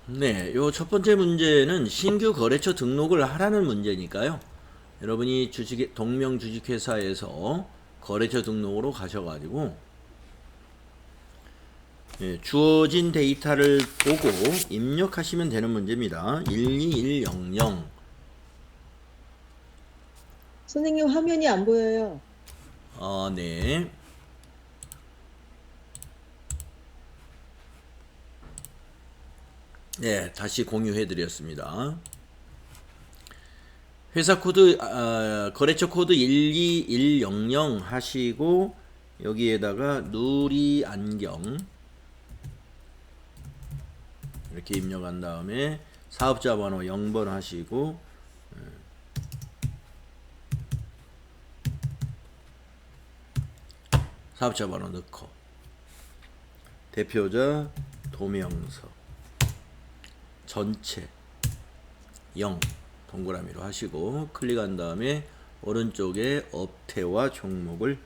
네, 요 첫 번째 문제는 신규 거래처 등록을 하라는 문제니까요. 여러분이 동명 주식회사에서 거래처 등록으로 가셔가지고 주어진 데이터를 보고 입력하시면 되는 문제입니다. 12100. 선생님 화면이 안 보여요. 네. 네, 다시 공유해 드렸습니다. 회사 코드, 거래처 코드 12100 하시고, 여기에다가 누리 안경 이렇게 입력한 다음에 사업자 번호 0번 하시고, 사업자 번호 넣고, 대표자, 도명서, 전체 0 동그라미로 하시고 클릭한 다음에 오른쪽에 업태와 종목을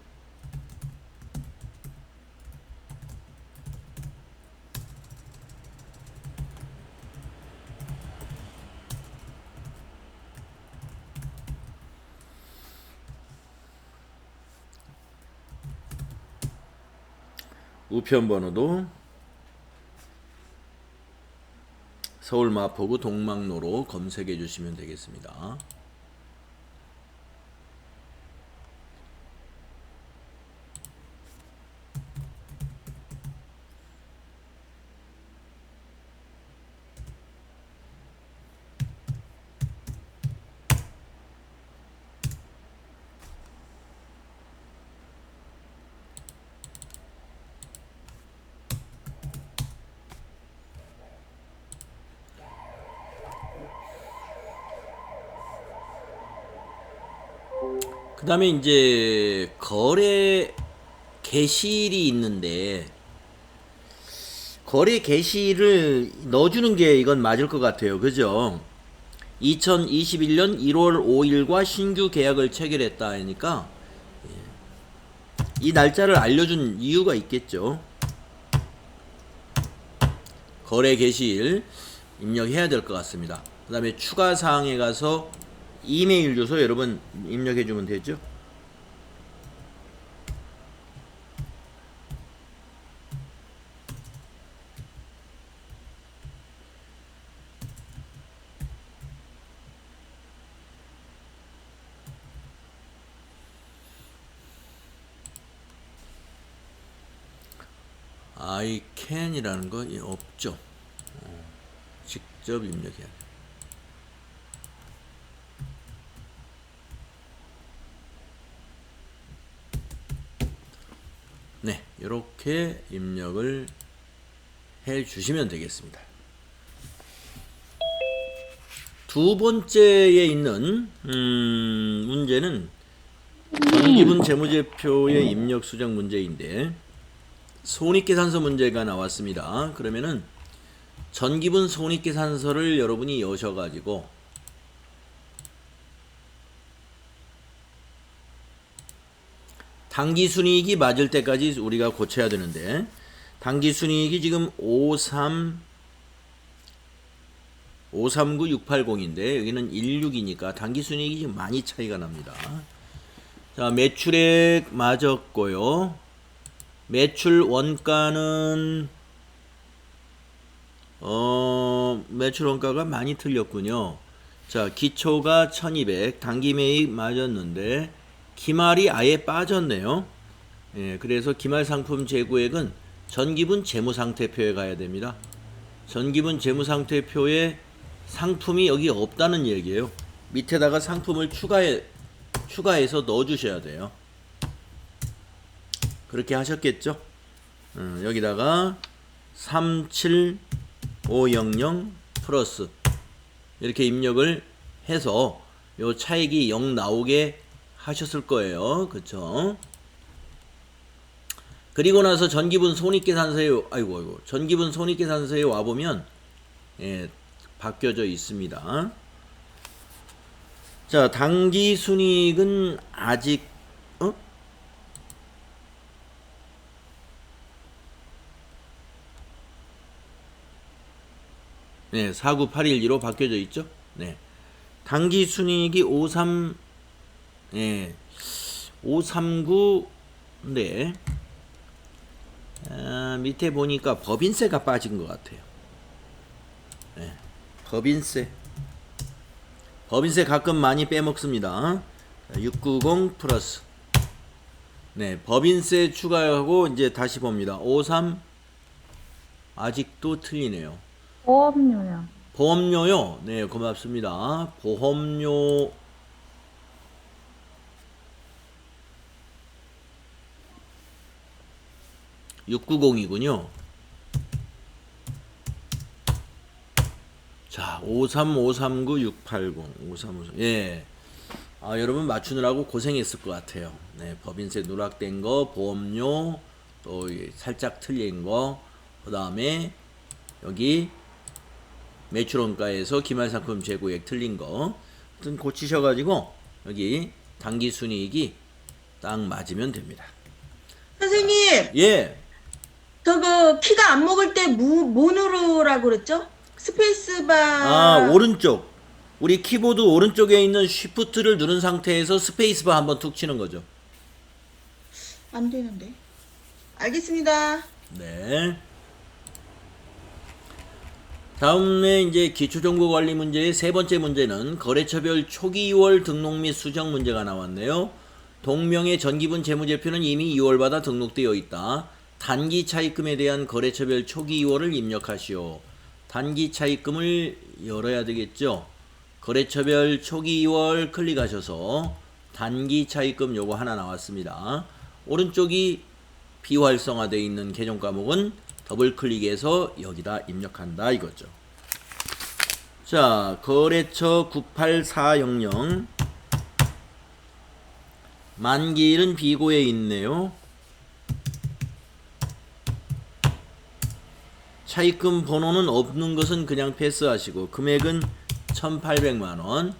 우편 번호도 서울 마포구 동막로로 검색해 주시면 되겠습니다. 그 다음에 이제 거래 게시일이 있는데 거래 게시일을 넣어주는 게 이건 맞을 것 같아요. 그죠? 2021년 1월 5일과 신규 계약을 체결했다 하니까 이 날짜를 알려준 이유가 있겠죠. 거래 게시일 입력해야 될 것 같습니다. 그 다음에 추가 사항에 가서 이메일 주소 여러분 입력해 주면 되죠. I can이라는 거 없죠. 직접 입력해야 돼요. 네, 이렇게 입력을 해 주시면 되겠습니다. 두 번째에 있는 문제는 전기분 재무제표의 입력 수정 문제인데 손익계산서 문제가 나왔습니다. 그러면은 전기분 손익계산서를 여러분이 여셔가지고 당기순이익이 맞을 때까지 우리가 고쳐야 되는데 당기순이익이 지금 539680인데 여기는 16이니까 당기순이익이 지금 많이 차이가 납니다. 자, 매출액 맞았고요. 매출 원가는 매출 원가가 많이 틀렸군요. 자, 기초가 1200, 단기매입 맞았는데 기말이 아예 빠졌네요. 예, 그래서 기말 상품 재고액은 전기분 재무상태표에 가야 됩니다. 전기분 재무상태표에 상품이 여기 없다는 얘기예요. 밑에다가 상품을 추가해서 넣어주셔야 돼요. 그렇게 하셨겠죠? 여기다가 37500 플러스 이렇게 입력을 해서 요 차익이 0 나오게 하셨을 거예요. 그쵸? 그리고 나서 전기분 손익계산서에 전기분 손익계산서에 와보면 예, 바뀌어져 있습니다. 자, 당기순이익은 아직 네, 49812로 바뀌어져 있죠. 네. 단기 순이익이 53, 예, 539, 네. 밑에 보니까 법인세가 빠진 것 같아요. 네. 법인세. 법인세 가끔 많이 빼먹습니다. 690 플러스. 네, 법인세 추가하고 이제 다시 봅니다. 53 아직도 틀리네요. 보험료요. 보험료요. 네, 고맙습니다. 보험료 690이군요. 자, 53539-680. 5353. 예. 여러분 맞추느라고 고생했을 것 같아요. 네, 법인세 누락된 거, 보험료, 또 살짝 틀린 거, 그 다음에 여기 매출원가에서 기말상품 재고액 틀린 거, 하여튼 고치셔가지고 여기 당기순이익이 딱 맞으면 됩니다. 선생님, 예. 저거 키가 안 먹을 때 뭐 누르라고 그랬죠? 스페이스바. 오른쪽. 우리 키보드 오른쪽에 있는 쉬프트를 누른 상태에서 스페이스바 한번 툭 치는 거죠. 안 되는데. 알겠습니다. 네. 다음에 이제 기초정보관리 문제의 세 번째 문제는 거래처별 초기 2월 등록 및 수정 문제가 나왔네요. 동명의 전기분 재무제표는 이미 2월마다 등록되어 있다. 단기 차입금에 대한 거래처별 초기 2월을 입력하시오. 단기 차입금을 열어야 되겠죠. 거래처별 초기 2월 클릭하셔서 단기 차입금 요거 하나 나왔습니다. 오른쪽이 비활성화되어 있는 계정 과목은 더블 클릭해서 여기다 입력한다 이거죠. 자, 거래처 98400 만기일은 비고에 있네요. 차입금 번호는 없는 것은 그냥 패스하시고 금액은 1800만원.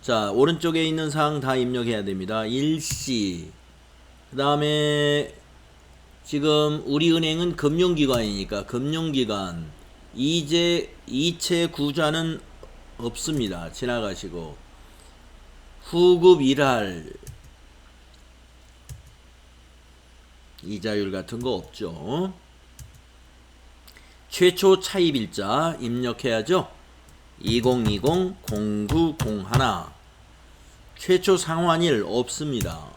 자, 오른쪽에 있는 사항 다 입력해야 됩니다. 일시. 그 다음에 지금 우리은행은 금융기관이니까 금융기관 이체 구자는 없습니다. 지나가시고 후급 일할 이자율 같은 거 없죠. 최초 차입일자 입력해야죠. 2020-0901. 최초 상환일 없습니다.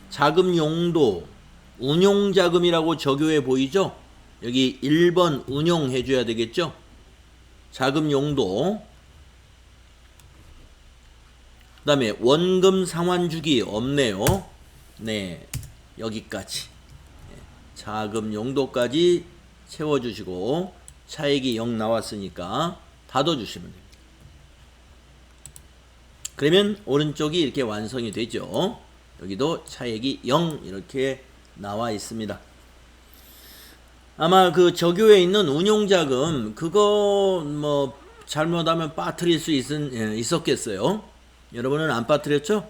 자금 용도 운용자금이라고 적요해 보이죠? 여기 1번 운용해 줘야 되겠죠? 자금 용도. 그 다음에 원금 상환주기 없네요. 네, 여기까지. 자금 용도까지 채워주시고 차액이 0 나왔으니까 닫아주시면 됩니다. 그러면 오른쪽이 이렇게 완성이 되죠. 여기도 차액이 0 이렇게 나와 있습니다. 아마 그 적요에 있는 운용자금 그거 뭐 잘못하면 빠뜨릴 수 있었겠어요. 여러분은 안 빠뜨렸죠?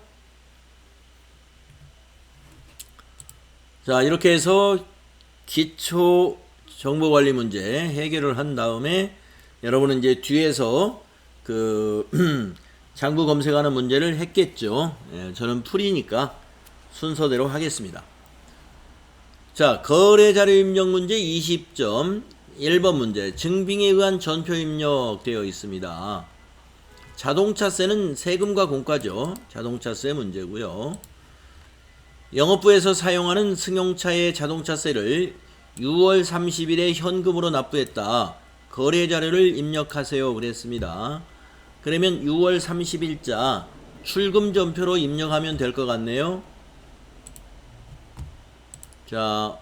자, 이렇게 해서 기초 정보관리 문제 해결을 한 다음에 여러분은 이제 뒤에서 그 장부 검색하는 문제를 했겠죠. 저는 풀이니까 순서대로 하겠습니다. 자, 거래자료 입력 문제 20점 1번 문제 증빙에 의한 전표 입력되어 있습니다. 자동차세는 세금과 공과죠. 자동차세 문제고요. 영업부에서 사용하는 승용차의 자동차세를 6월 30일에 현금으로 납부했다. 거래자료를 입력하세요 그랬습니다. 그러면 6월 30일자 출금 전표로 입력하면 될 것 같네요. 자,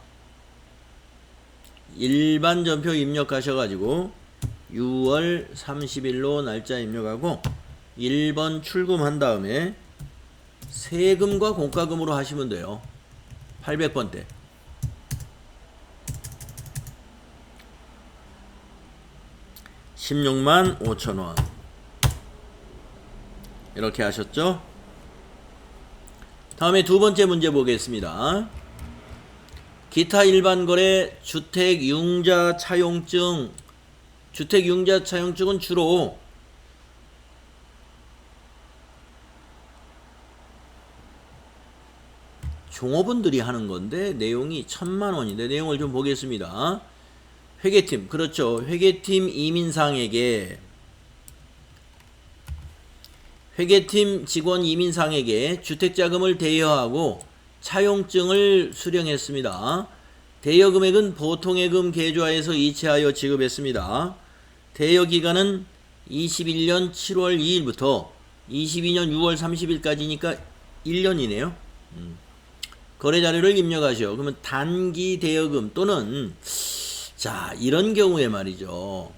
일반 전표 입력하셔가지고 6월 30일로 날짜 입력하고 1번 출금한 다음에 세금과 공과금으로 하시면 돼요. 800번대. 16만 5천원. 이렇게 하셨죠? 다음에 두 번째 문제 보겠습니다. 기타 일반 거래 주택 융자 차용증 주택융자 차용증은 주로 종업원들이 하는 건데 내용이 1,000만원인데 내용을 좀 보겠습니다. 회계팀, 그렇죠. 회계팀 이민상에게 회계팀 직원 이민상에게 주택자금을 대여하고 차용증을 수령했습니다. 대여 금액은 보통예금 계좌에서 이체하여 지급했습니다. 대여 기간은 21년 7월 2일부터 22년 6월 30일까지니까 1년이네요. 거래 자료를 입력하시오. 그러면 단기 대여금 또는 자, 이런 경우에 말이죠.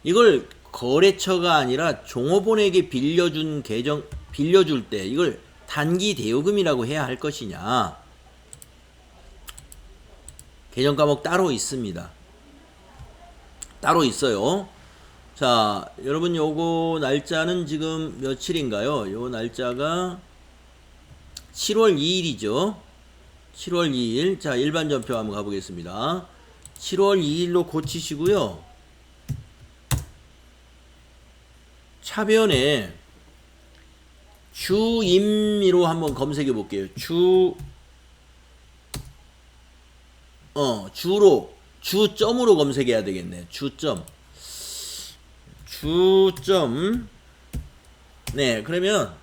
이걸 거래처가 아니라 종업원에게 빌려줄 때 이걸 단기 대여금이라고 해야 할 것이냐. 개정 과목 따로 있습니다. 따로 있어요. 자, 여러분 요거 날짜는 지금 며칠인가요? 요 날짜가 7월 2일이죠. 7월 2일. 자, 일반 전표 한번 가보겠습니다. 7월 2일로 고치시고요. 차변에 주임미로 한번 검색해 볼게요. 주점으로 검색해야 되겠네. 주점. 네, 그러면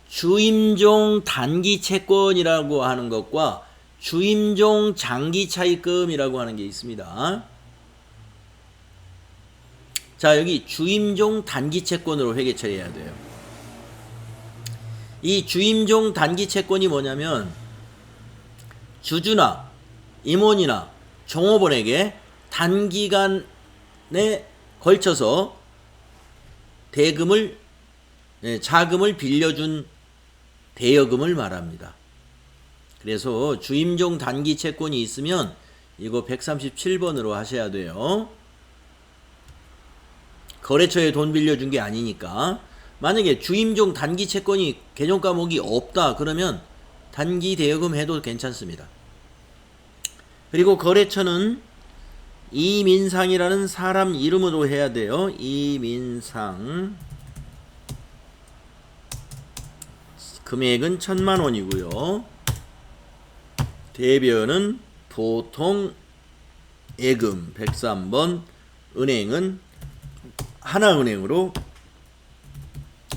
주임종 단기 채권이라고 하는 것과 주임종 장기 차입금이라고 하는 게 있습니다. 자, 여기 주임종 단기 채권으로 회계 처리해야 돼요. 이 주임종 단기 채권이 뭐냐면 주주나 임원이나 종업원에게 단기간에 걸쳐서 자금을 빌려준 대여금을 말합니다. 그래서 주임종 단기 채권이 있으면 이거 137번으로 하셔야 돼요. 거래처에 돈 빌려준 게 아니니까. 만약에 주임종 단기 채권이 개정 과목이 없다 그러면 단기 대여금 해도 괜찮습니다. 그리고 거래처는 이민상이라는 사람 이름으로 해야 돼요. 이민상. 금액은 1,000만원이고요. 대변은 보통 예금 103번, 은행은 하나은행으로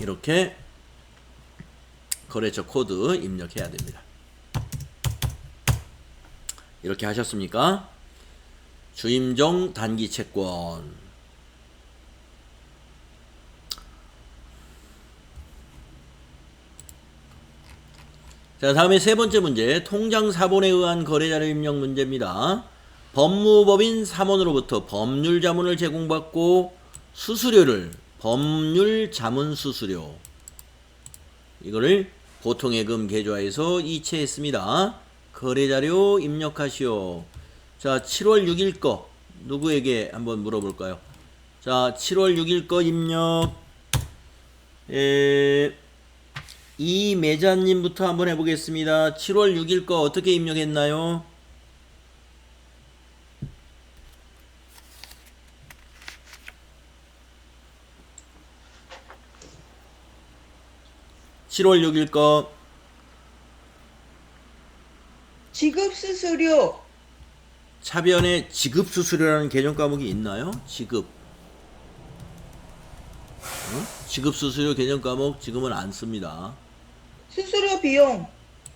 이렇게 거래처 코드 입력해야 됩니다. 이렇게 하셨습니까? 주임종 단기 채권. 자, 다음에 세 번째 문제. 통장 사본에 의한 거래자료 입력 문제입니다. 법무법인 사원으로부터 법률 자문을 제공받고 수수료를 법률 자문 수수료 이거를 보통예금 계좌에서 이체했습니다. 거래자료 입력하시오. 자, 7월 6일 거 누구에게 한번 물어볼까요? 자, 7월 6일 거 입력. 이 매자님부터 한번 해보겠습니다. 7월 6일 거 어떻게 입력했나요? (7월 6일) 거 지급수수료. 차변에 지급수수료라는 개정 과목이 있나요? 지급수수료 개정 과목 지금은 안 씁니다. 수수료 비용.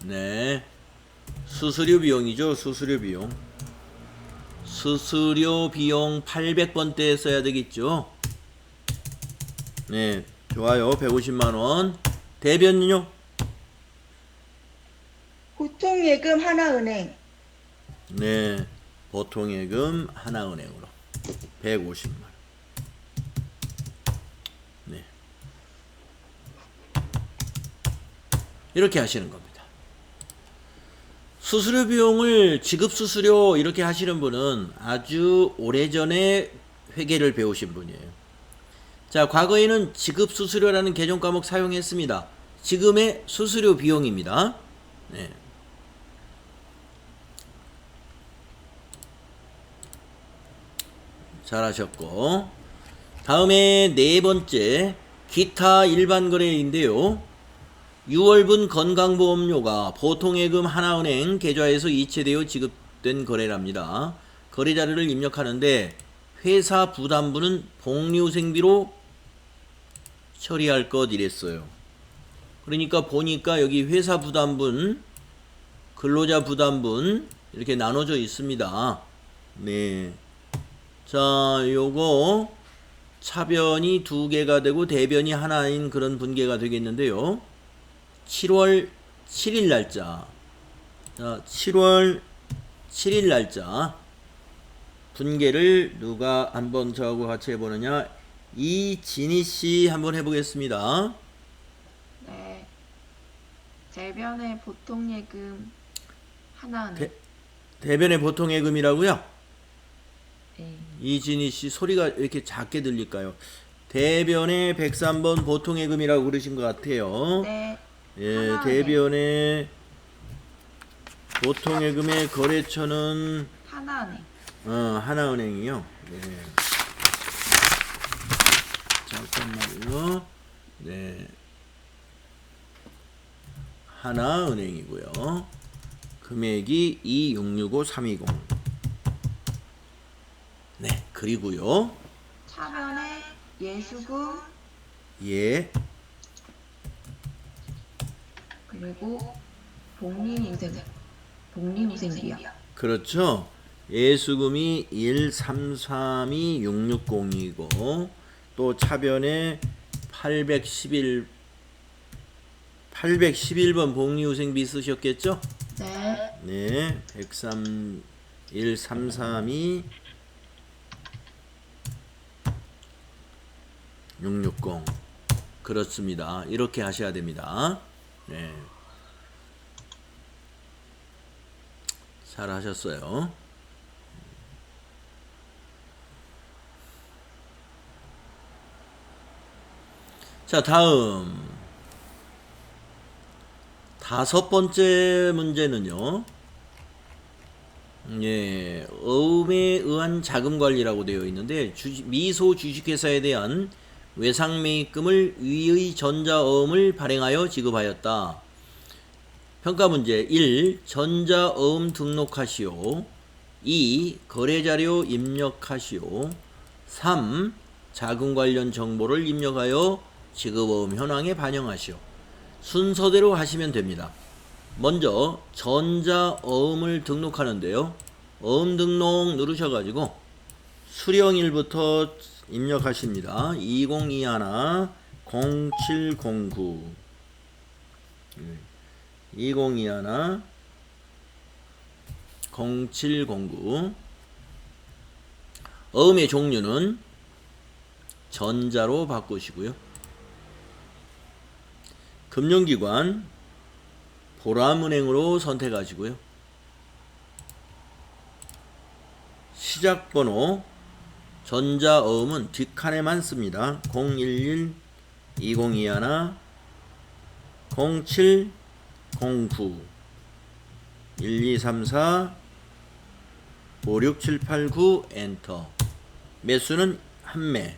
네, 수수료 비용이죠. 수수료 비용 800번대에 써야 되겠죠. 네, 좋아요. 150만원. 대변요? 보통예금 하나은행. 네, 보통예금 하나은행으로 150만원. 네, 이렇게 하시는 겁니다. 수수료 비용을 지급수수료 이렇게 하시는 분은 아주 오래전에 회계를 배우신 분이에요. 자, 과거에는 지급수수료라는 개정 과목 사용했습니다. 지금의 수수료 비용입니다. 네. 잘하셨고, 다음에 네 번째 기타 일반 거래인데요. 6월분 건강보험료가 보통예금 하나은행 계좌에서 이체되어 지급된 거래랍니다. 거래 자료를 입력하는데 회사 부담분은 복리후생비로 처리할 것 이랬어요. 그러니까 보니까 여기 회사 부담분, 근로자 부담분 이렇게 나눠져 있습니다. 네. 자, 요거 차변이 두 개가 되고 대변이 하나인 그런 분계가 되겠는데요. 7월 7일 날짜. 자, 7월 7일 날짜. 분계를 누가 한번 저하고 같이 해보느냐. 이진희 씨 한번 해보겠습니다. 네. 대변의 보통예금 하나은행. 대변의 보통예금이라고요? 네. 이진희 씨 소리가 이렇게 작게 들릴까요? 대변의 103번 보통예금이라고 그러신 것 같아요. 네. 예, 하나은행. 대변의 보통예금의 거래처는 하나은행. 하나은행이요. 네. 잠깐만요. 네. 하나은행이고요. 금액이 2665320. 네, 그리고요. 차변의 예수금 예. 그리고 복리후생비요. 그렇죠. 예수금이 1332660이고 또 차변에 811번 복리후생비 쓰셨겠죠? 네. 네. 1332 660 그렇습니다. 이렇게 하셔야 됩니다. 네. 잘 하셨어요. 자, 다음 다섯 번째 문제는요. 예, 어음에 의한 자금 관리라고 되어 있는데 미소 주식회사에 대한 외상매입금을 위의 전자어음을 발행하여 지급하였다. 평가 문제 1. 전자어음 등록하시오. 2. 거래자료 입력하시오. 3. 자금 관련 정보를 입력하여 지급어음 현황에 반영하시오. 순서대로 하시면 됩니다. 먼저 전자어음을 등록하는데요. 어음 등록 누르셔가지고 수령일부터 입력하십니다. 2021 0709 2021 0709 어음의 종류는 전자로 바꾸시고요. 금융기관 보람은행으로 선택하시고요. 시작번호 전자어음은 뒷칸에만 씁니다. 011 2021 0709 1234 56789 엔터. 매수는 한 매.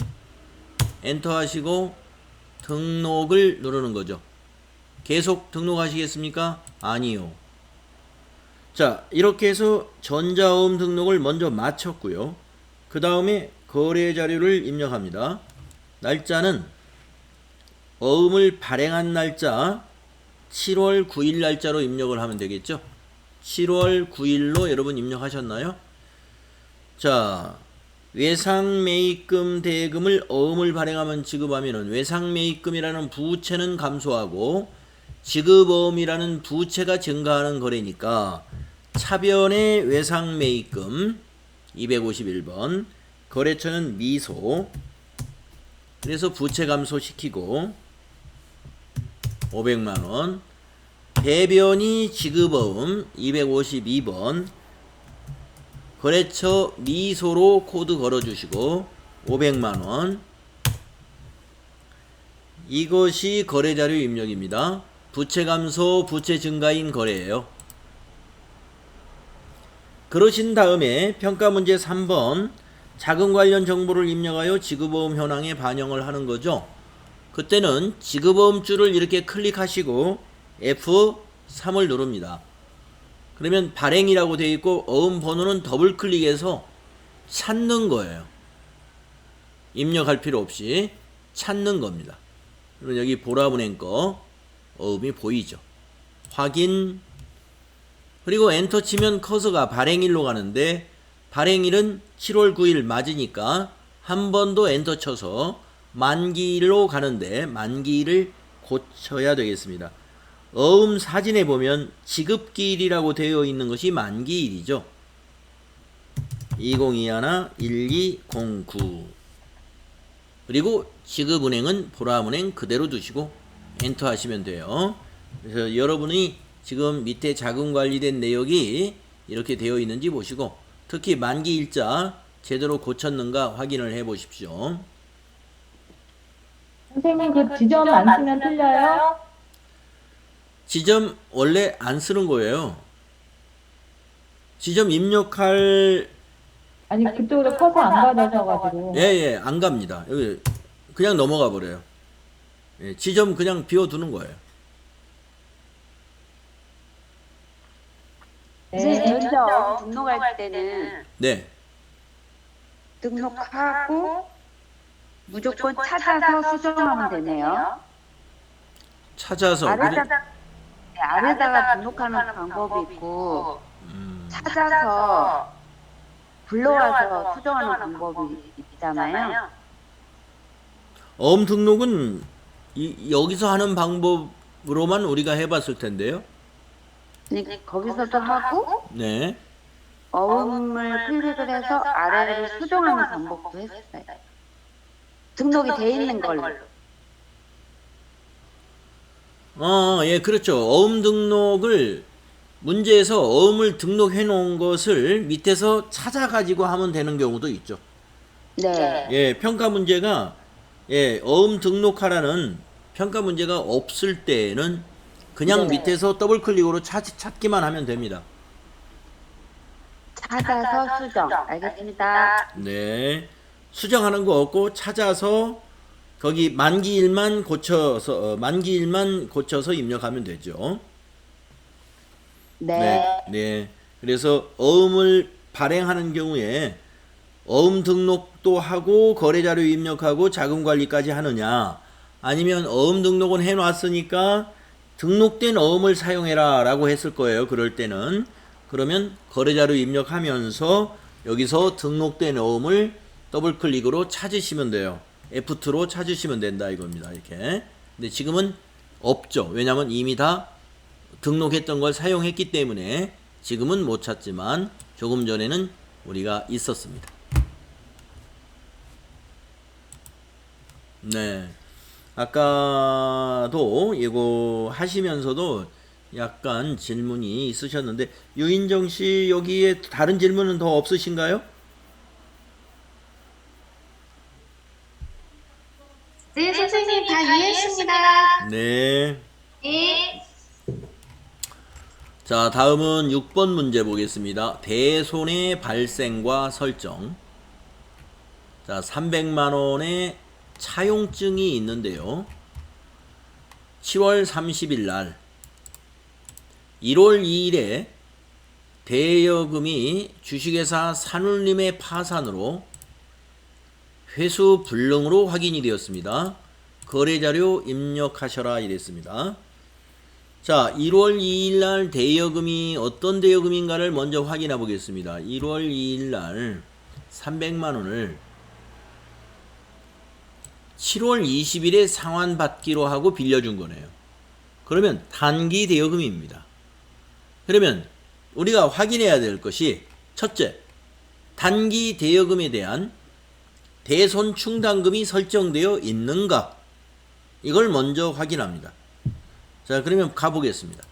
엔터 하시고 등록을 누르는 거죠. 계속 등록하시겠습니까? 아니요. 자, 이렇게 해서 전자어음 등록을 먼저 마쳤고요. 그 다음에 거래 자료를 입력합니다. 날짜는 어음을 발행한 날짜 7월 9일 날짜로 입력을 하면 되겠죠. 7월 9일로 여러분 입력하셨나요? 자, 외상매입금 대금을 어음을 발행하면 지급하면은 외상매입금이라는 부채는 감소하고 지급어음이라는 부채가 증가하는 거래니까 차변의 외상매입금 251번 거래처는 미소. 그래서 부채 감소시키고 500만원. 대변이 지급어음 252번 거래처 미소로 코드 걸어주시고 500만원. 이것이 거래자료 입력입니다. 부채 감소, 부채 증가인 거래예요. 그러신 다음에 평가 문제 3번 자금 관련 정보를 입력하여 지급어음 현황에 반영을 하는 거죠. 그때는 지급어음줄을 이렇게 클릭하시고 F3을 누릅니다. 그러면 발행이라고 되어 있고 어음 번호는 더블 클릭해서 찾는 거예요. 입력할 필요 없이 찾는 겁니다. 그러면 여기 보라은행 거 어음이 보이죠. 확인. 그리고 엔터 치면 커서가 발행일로 가는데 발행일은 7월 9일 맞으니까 한 번 더 엔터 쳐서 만기일로 가는데 만기일을 고쳐야 되겠습니다. 어음 사진에 보면 지급기일이라고 되어 있는 것이 만기일이죠. 2021-1209. 그리고 지급은행은 보라은행 그대로 두시고 엔터 하시면 돼요. 그래서 여러분이 지금 밑에 자금 관리된 내역이 이렇게 되어 있는지 보시고 특히 만기 일자 제대로 고쳤는가 확인을 해 보십시오. 선생님 그 지점 안 쓰면 틀려요? 지점 원래 안 쓰는 거예요. 지점 입력할 아니 그쪽으로 커서 안 가져져가지고. 예, 안 갑니다. 여기 그냥 넘어가 버려요. 예, 지점 그냥 비워두는 거예요. 선생님, 네. 저희가 등록할 때는 네. 등록하고 무조건 찾아서 수정하면 되네요. 찾아서 아래다가 등록하는 방법이 있고 음, 찾아서 불러와서 수정하는 방법이 있잖아요. 어음 등록은 여기서 하는 방법으로만 우리가 해봤을 텐데요. 근데 거기서도 하고 네. 어음을 클릭을 해서 아래를 수정하는 방법도 했어요. 등록이 돼 있는 걸로. 예, 그렇죠. 어음 등록을 문제에서 어음을 등록해 놓은 것을 밑에서 찾아가지고 하면 되는 경우도 있죠. 네. 예, 평가 문제가 어음 등록하라는 평가 문제가 없을 때에는 그냥 네. 밑에서 더블 클릭으로 찾기만 하면 됩니다. 찾아서 수정. 알겠습니다. 네. 수정하는 거 없고 찾아서 거기 만기일만 고쳐서 입력하면 되죠. 네. 네. 그래서 어음을 발행하는 경우에 어음 등록도 하고 거래자료 입력하고 자금 관리까지 하느냐, 아니면 어음 등록은 해놨으니까 등록된 어음을 사용해라 라고 했을 거예요. 그럴 때는. 그러면 거래자료 입력하면서 여기서 등록된 어음을 더블 클릭으로 찾으시면 돼요. F2로 찾으시면 된다 이겁니다. 이렇게. 근데 지금은 없죠. 왜냐면 이미 다 등록했던 걸 사용했기 때문에 지금은 못 찾지만 조금 전에는 우리가 있었습니다. 네. 아까도 이거 하시면서도 약간 질문이 있으셨는데 유인정 씨 여기에 다른 질문은 더 없으신가요? 네, 선생님 다 이해했습니다. 네. 네. 자, 다음은 6번 문제 보겠습니다. 대손해 발생과 설정. 자, 300만 원의 차용증이 있는데요. 7월 30일 날 1월 2일에 대여금이 주식회사 산울림의 파산으로 회수 불능으로 확인이 되었습니다. 거래자료 입력하셔라 이랬습니다. 자, 1월 2일 날 대여금이 어떤 대여금인가를 먼저 확인해 보겠습니다. 1월 2일 날 300만 원을 7월 20일에 상환받기로 하고 빌려준 거네요. 그러면 단기 대여금입니다. 그러면 우리가 확인해야 될 것이 첫째, 단기 대여금에 대한 대손 충당금이 설정되어 있는가? 이걸 먼저 확인합니다. 자, 그러면 가보겠습니다.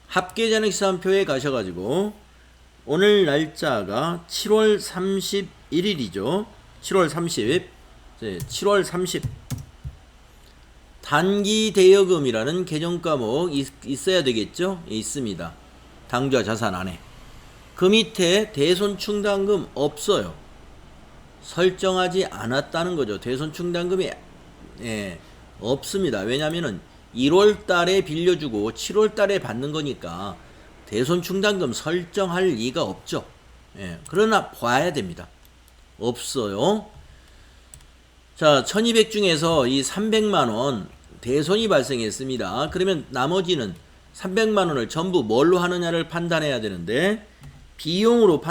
합계잔액시산표에 가셔가지고 오늘 날짜가 7월 31일이죠. 7월 30. 7월 30. 단기 대여금이라는 계정 과목 있어야 되겠죠? 있습니다. 당좌 자산 안에. 그 밑에 대손 충당금 없어요. 설정하지 않았다는 거죠. 대손 충당금이 없습니다. 왜냐면은 1월 달에 빌려주고 7월 달에 받는 거니까 대손 충당금 설정할 리가 없죠. 그러나 봐야 됩니다. 없어요. 자, 1200 중에서 이 300만원 대손이 발생했습니다. 그러면 나머지는 300만원을 전부 뭘로 하느냐를 판단해야 되는데, 비용으로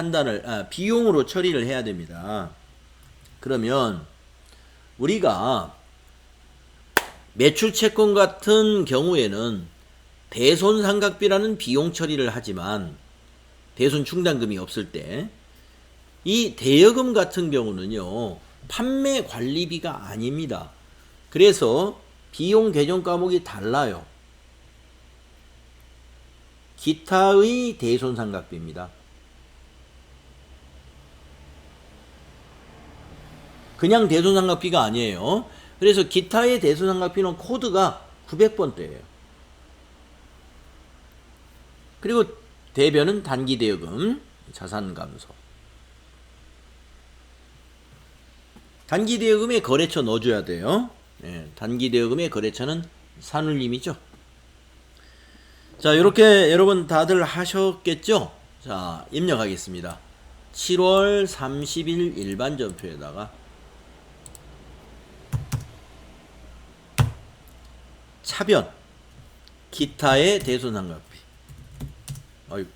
비용으로 처리를 해야 됩니다. 그러면 우리가 매출 채권 같은 경우에는 대손 상각비라는 비용 처리를 하지만, 대손 충당금이 없을 때, 이 대여금 같은 경우는요, 판매 관리비가 아닙니다. 그래서 비용 계정 과목이 달라요. 기타의 대손 상각비입니다. 그냥 대손 상각비가 아니에요. 그래서 기타의 대손 상각비는 코드가 900번대예요. 그리고 대변은 단기 대여금, 자산 감소. 단기 대여금에 거래처 넣어줘야 돼요. 단기 대여금의 거래처는 산울림이죠. 자, 이렇게 여러분 다들 하셨겠죠? 자, 입력하겠습니다. 7월 30일 일반 전표에다가 차변, 기타의 대손상각비. 아이고.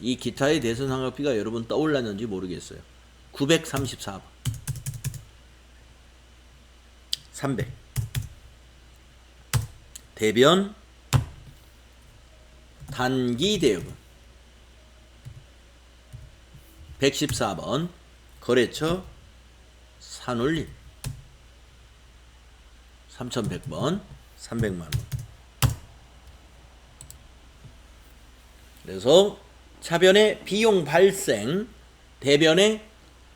이 기타의 대손상각비가 여러분 떠올랐는지 모르겠어요. 934번. 300. 대변, 단기 대여금. 114번. 거래처, 산울림. 3100번. 300만원. 그래서 차변의 비용 발생, 대변의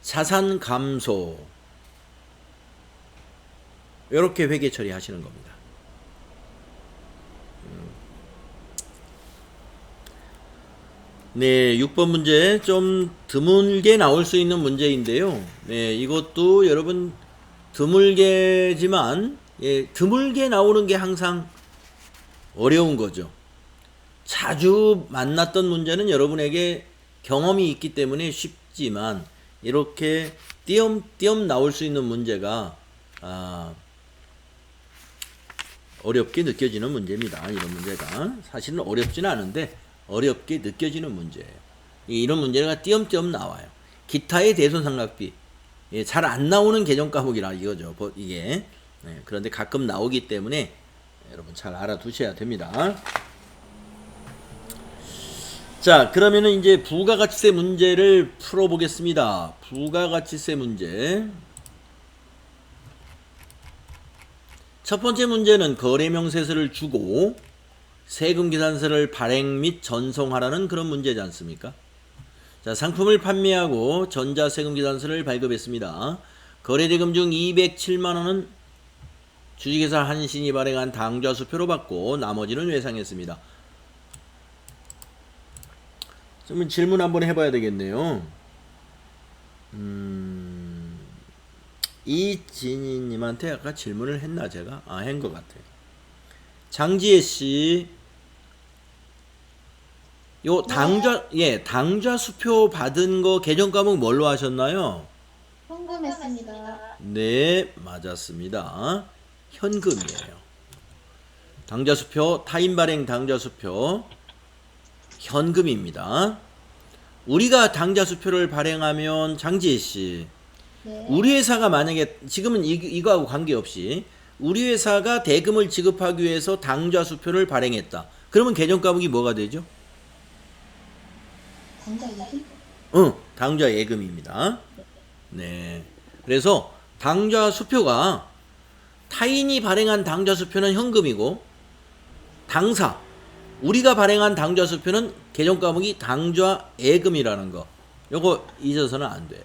자산 감소, 이렇게 회계 처리하시는 겁니다. 네, 6번 문제 좀 드물게 나올 수 있는 문제인데요. 네, 이것도 여러분 드물게지만, 드물게 나오는 게 항상 어려운 거죠. 자주 만났던 문제는 여러분에게 경험이 있기 때문에 쉽지만, 이렇게 띄엄띄엄 나올 수 있는 문제가 어렵게 느껴지는 문제입니다. 이런 문제가 사실은 어렵지는 않은데 어렵게 느껴지는 문제예요. 이런 문제가 띄엄띄엄 나와요. 기타의 대손상각비, 잘 안 나오는 개정 과목이라 이거죠. 이게 그런데 가끔 나오기 때문에 여러분 잘 알아두셔야 됩니다. 자, 그러면은 이제 부가가치세 문제를 풀어보겠습니다. 부가가치세 문제. 첫 번째 문제는 거래명세서를 주고 세금계산서를 발행 및 전송하라는 그런 문제지 않습니까? 자, 상품을 판매하고 전자세금계산서를 발급했습니다. 거래대금 중 207만원은 주식회사 한신이 발행한 당좌수표로 받고 나머지는 외상했습니다. 그러면 질문 한번 해봐야 되겠네요. 이진희님한테 아까 질문을 했나 제가? 한 것 같아요. 장지혜씨, 요 당좌 수표 받은 거 계정 과목 뭘로 하셨나요? 궁금했습니다. 네, 맞았습니다. 현금이에요. 당좌 수표, 타인 발행 당좌 수표, 현금입니다. 우리가 당좌 수표를 발행하면 장지혜씨, 우리 회사가 만약에 지금은 이거하고 관계없이 우리 회사가 대금을 지급하기 위해서 당좌 수표를 발행했다. 그러면 계정 과목이 뭐가 되죠? 당좌 예금? 당좌 예금입니다. 네. 그래서 당좌 수표가, 타인이 발행한 당좌 수표는 현금이고, 당사, 우리가 발행한 당좌 수표는 계정 과목이 당좌 예금이라는 거. 요거 잊어서는 안 돼요.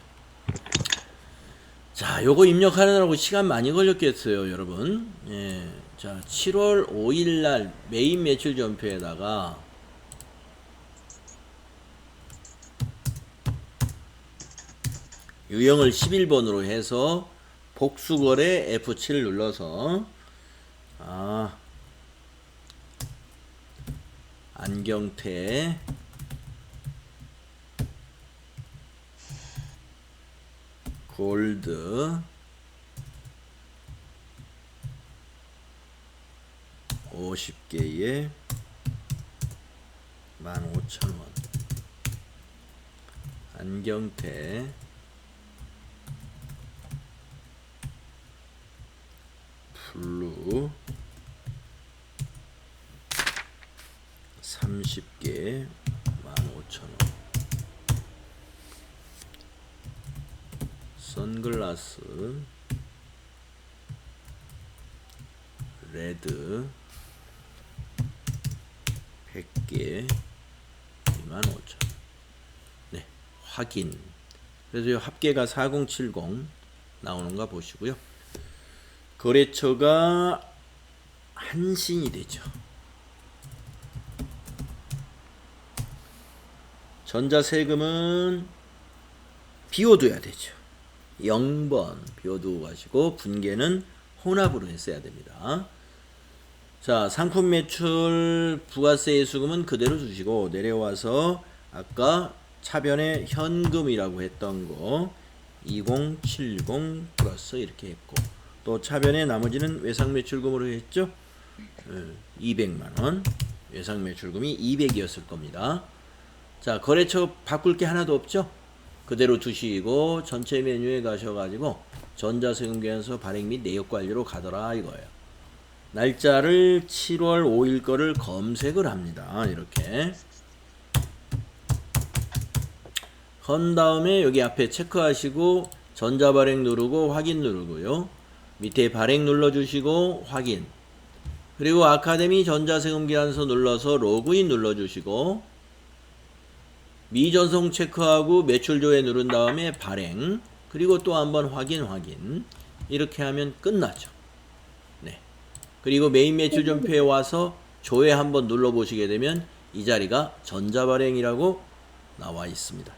자, 요거 입력하느라고 시간 많이 걸렸겠어요, 여러분. 자, 7월 5일 날 메인 매출 전표에다가 유형을 11번으로 해서 복수거래 F7 눌러서 안경테 골드 50개에 15,000원 안경테 블루 30개 15,000원 선글라스 레드 100개 25,000원. 네, 확인. 그래서 합계가 4070 나오는가 보시고요. 거래처가 한신이 되죠. 전자세금은 비워둬야 되죠. 0번 비워두고 가시고 분계는 혼합으로 했어야 됩니다. 자, 상품 매출 부가세 예수금은 그대로 두시고 내려와서 아까 차변에 현금이라고 했던 거 2070 플러스 이렇게 했고 또 차변에 나머지는 외상매출금으로 했죠. 200만원 외상매출금이 200이었을 겁니다. 자, 거래처 바꿀 게 하나도 없죠. 그대로 두시고 전체 메뉴에 가셔가지고 전자세금계산서 발행 및 내역관리로 가더라 이거예요. 날짜를 7월 5일 거를 검색을 합니다. 이렇게 건 다음에 여기 앞에 체크하시고 전자발행 누르고 확인 누르고요. 밑에 발행 눌러주시고 확인, 그리고 아카데미 전자세금계산서 눌러서 로그인 눌러주시고 미전송 체크하고 매출조회 누른 다음에 발행, 그리고 또 한번 확인 이렇게 하면 끝나죠. 네. 그리고 메인 매출 전표에 와서 조회 한번 눌러 보시게 되면 이 자리가 전자발행이라고 나와 있습니다.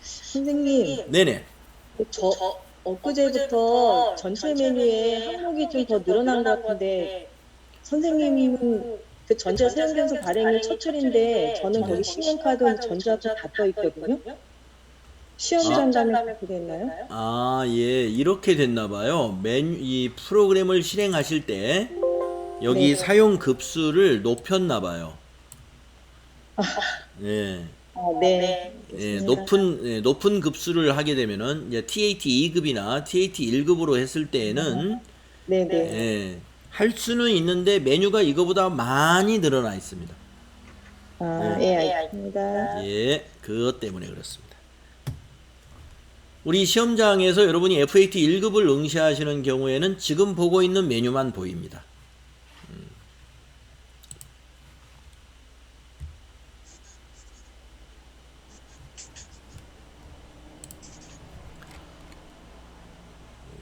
선생님, 네네. 엊그제부터 전체 메뉴에 항목이 좀 더 늘어난 것 같은데, 선생님은 그 전자 세금계산서 발행이 첫 철인데, 저는 거기 신용카드, 전자도 다 떠 있거든요. 시험장 가면 그렇게 됐나요? 아, 예, 이렇게 됐나봐요. 이 프로그램을 실행하실 때 여기 네. 사용 급수를 높였나봐요. 예. 네. 예, 높은 급수를 하게 되면은 이제 TAT 2급이나 TAT 1급으로 했을 때에는 네네. 예, 할 수는 있는데 메뉴가 이거보다 많이 늘어나 있습니다. 예, 알겠습니다. 예, 그것 때문에 그렇습니다. 우리 시험장에서 여러분이 FAT 1급을 응시하시는 경우에는 지금 보고 있는 메뉴만 보입니다.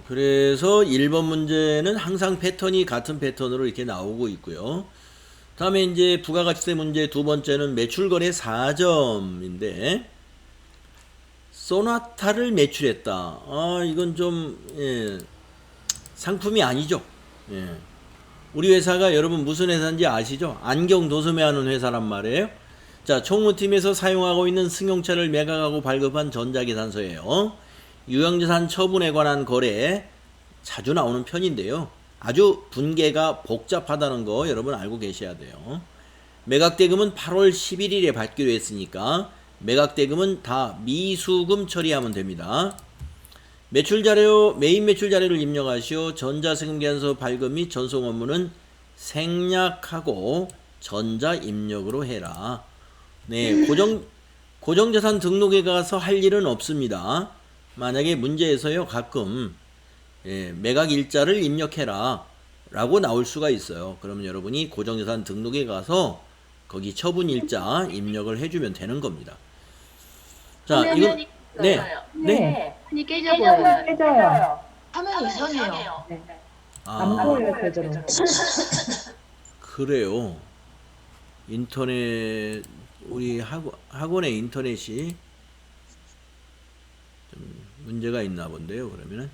그래서 1번 문제는 항상 패턴이 같은 패턴으로 이렇게 나오고 있고요. 다음에 이제 부가가치세 문제 두 번째는 매출거래 4점인데 소나타를 매출했다. 아, 이건 좀 상품이 아니죠. 예. 우리 회사가 여러분 무슨 회사인지 아시죠? 안경 도소매하는 회사란 말이에요. 자, 총무팀에서 사용하고 있는 승용차를 매각하고 발급한 전자계산서예요. 유형자산 처분에 관한 거래 자주 나오는 편인데요. 아주 분계가 복잡하다는 거 여러분 알고 계셔야 돼요. 매각대금은 8월 11일에 받기로 했으니까 매각대금은 다 미수금 처리하면 됩니다. 매출자료, 메인 매출자료를 입력하시오. 전자세금계산서 발급 및 전송 업무는 생략하고 전자입력으로 해라. 네, 고정자산 등록에 가서 할 일은 없습니다. 만약에 문제에서요, 가끔 매각 일자를 입력해라 라고 나올 수가 있어요. 그러면 여러분이 고정자산 등록에 가서 거기 처분 일자 입력을 해주면 되는 겁니다. 자, 이건 네. 아니 깨져 보여요. 깨져요. 화면이 이상해요. 네. 아, 안 보여요, 제대로. 그래요. 인터넷 우리 학원의 인터넷이 좀 문제가 있나 본데요. 그러면은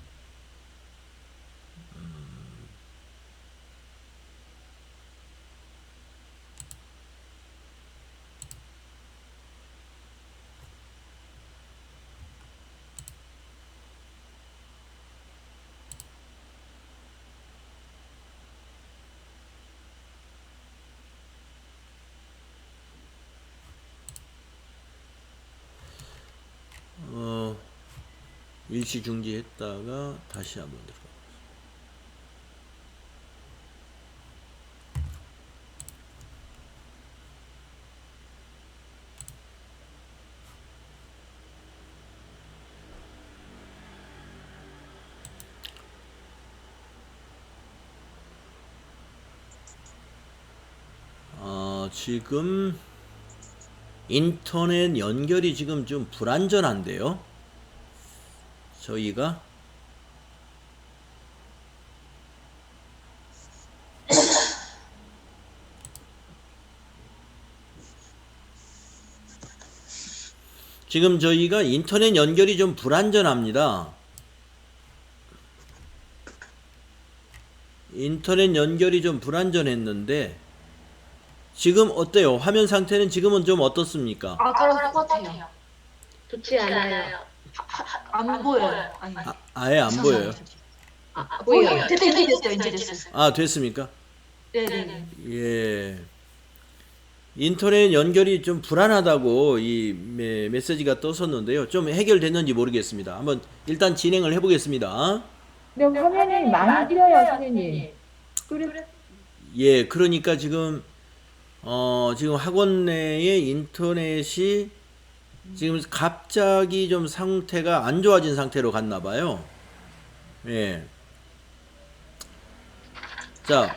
일시 중지했다가 다시 한번 들어가. 지금 인터넷 연결이 지금 좀 불안전한데요. 저희가 지금 저희가 인터넷 연결이 좀 불안전합니다. 인터넷 연결이 좀 불안전했는데 지금 어때요? 화면 상태는 지금은 좀 어떻습니까? 아까랑 똑같아요. 좋지 않아요. 안 보여요. 아니, 아예 안 보여요. 보여요. 이제 됐어요. 이제 됐어요. 아, 됐습니까? 네네. 예. 인터넷 연결이 좀 불안하다고 이 메시지가 떴었는데요. 좀 해결됐는지 모르겠습니다. 한번 일단 진행을 해보겠습니다. 근데 화면이 많이 띄어요, 선생님. 예, 그러니까 지금 지금 학원 내에 인터넷이 지금 갑자기 좀 상태가 안 좋아진 상태로 갔나 봐요. 예. 자,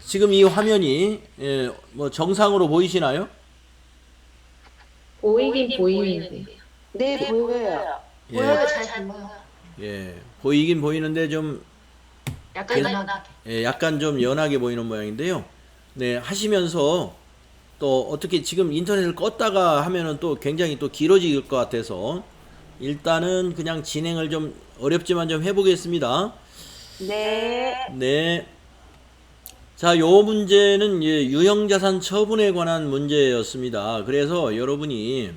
지금 이 화면이 뭐 정상으로 보이시나요? 보이긴 보이는데. 네, 보여요. 예. 보여요. 잘 보여요. 예. 보이긴 보이는데 좀 약간 연하게. 예, 약간 좀 연하게 보이는 모양인데요. 네, 하시면서 또 어떻게 지금 인터넷을 껐다가 하면은 또 굉장히 또 길어질 것 같아서 일단은 그냥 진행을 좀 어렵지만 좀 해보겠습니다. 네. 네. 자, 요 문제는 유형자산 처분에 관한 문제였습니다. 그래서 여러분이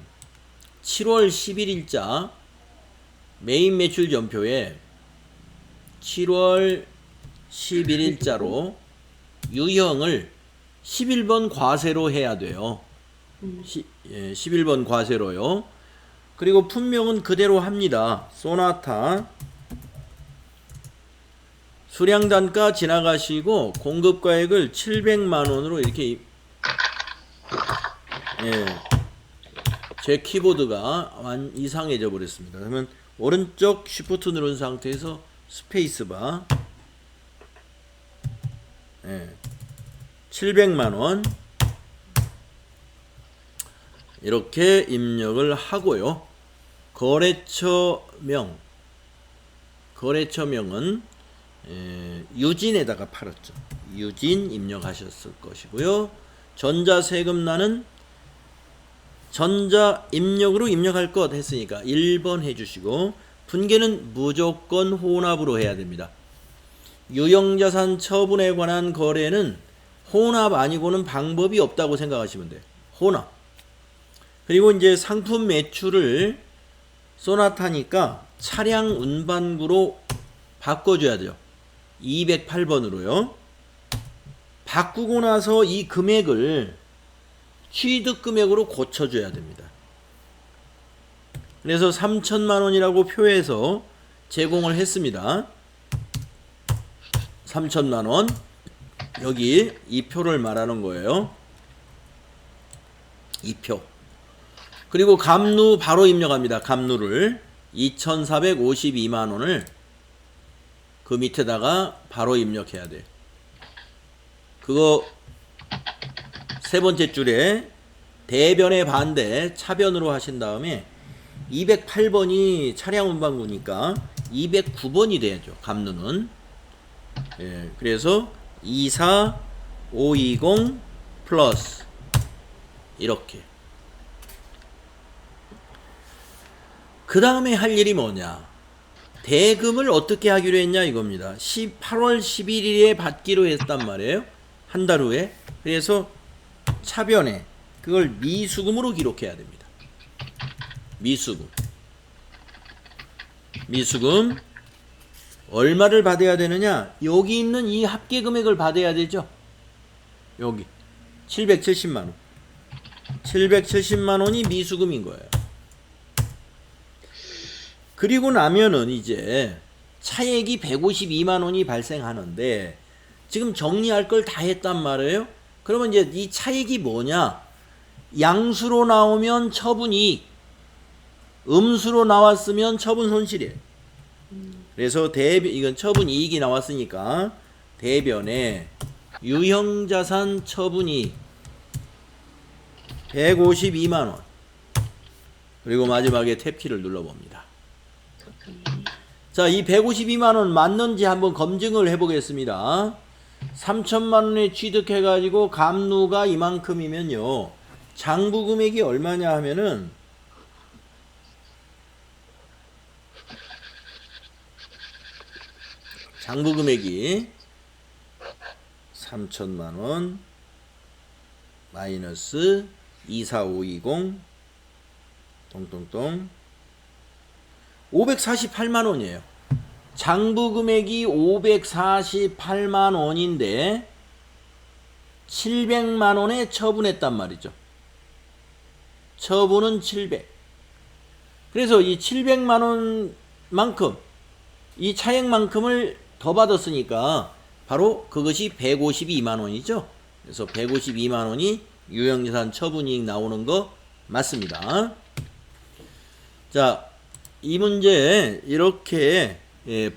7월 11일자 메인 매출 전표에 7월 11일자로 유형을 11번 과세로 해야 돼요. 11번 과세로요. 그리고 품명은 그대로 합니다. 소나타 수량단가 지나가시고 공급가액을 700만원으로 이렇게 제 키보드가 이상해져 버렸습니다. 그러면 오른쪽 쉬프트 누른 상태에서 스페이스바 700만원 이렇게 입력을 하고요. 거래처명은 유진에다가 팔았죠. 유진 입력하셨을 것이고요. 전자세금란은 전자 입력으로 입력할 것 했으니까 1번 해주시고 분계는 무조건 혼합으로 해야 됩니다. 유형자산 처분에 관한 거래는 혼합 아니고는 방법이 없다고 생각하시면 돼요. 혼합. 그리고 이제 상품 매출을 소나타니까 차량 운반구로 바꿔줘야 돼요. 208번으로요. 바꾸고 나서 이 금액을 취득금액으로 고쳐줘야 됩니다. 그래서 3천만원이라고 표해서 제공을 했습니다. 3천만원. 여기 이 표를 말하는 거예요. 이 표. 그리고 감루 바로 입력합니다. 감루를 2,452만원을 그 밑에다가 바로 입력해야 돼. 그거 세 번째 줄에 대변의 반대 차변으로 하신 다음에 208번이 차량 운반구니까 209번이 돼야죠. 감루는. 예, 그래서 24520 플러스 이렇게. 그 다음에 할 일이 뭐냐? 대금을 어떻게 하기로 했냐 이겁니다. 8월 11일에 받기로 했단 말이에요. 한 달 후에. 그래서 차변에 그걸 미수금으로 기록해야 됩니다. 미수금. 미수금 얼마를 받아야 되느냐? 여기 있는 이 합계 금액을 받아야 되죠. 여기 770만 원. 770만 원이 미수금인 거예요. 그리고 나면은 이제 차액이 152만 원이 발생하는데 지금 정리할 걸 다 했단 말이에요. 그러면 이제 이 차액이 뭐냐? 양수로 나오면 처분이익, 음수로 나왔으면 처분 손실이에요. 그래서 이건 처분이익이 나왔으니까 대변에 유형자산 처분이익 152만 원. 그리고 마지막에 탭키를 눌러봅니다. 자, 이 152만 원 맞는지 한번 검증을 해보겠습니다. 3천만 원에 취득해가지고 감루가 이만큼이면요. 장부 금액이 얼마냐 하면은 장부 금액이 3천만 원 마이너스 24520 똥똥똥 548만 원이에요. 장부 금액이 548만 원인데 700만 원에 처분했단 말이죠. 처분은 700. 그래서 이 700만 원만큼 이 차액만큼을 더 받았으니까 바로 그것이 152만 원이죠. 그래서 152만 원이 유형자산 처분이익 나오는 거 맞습니다. 자, 이 문제 이렇게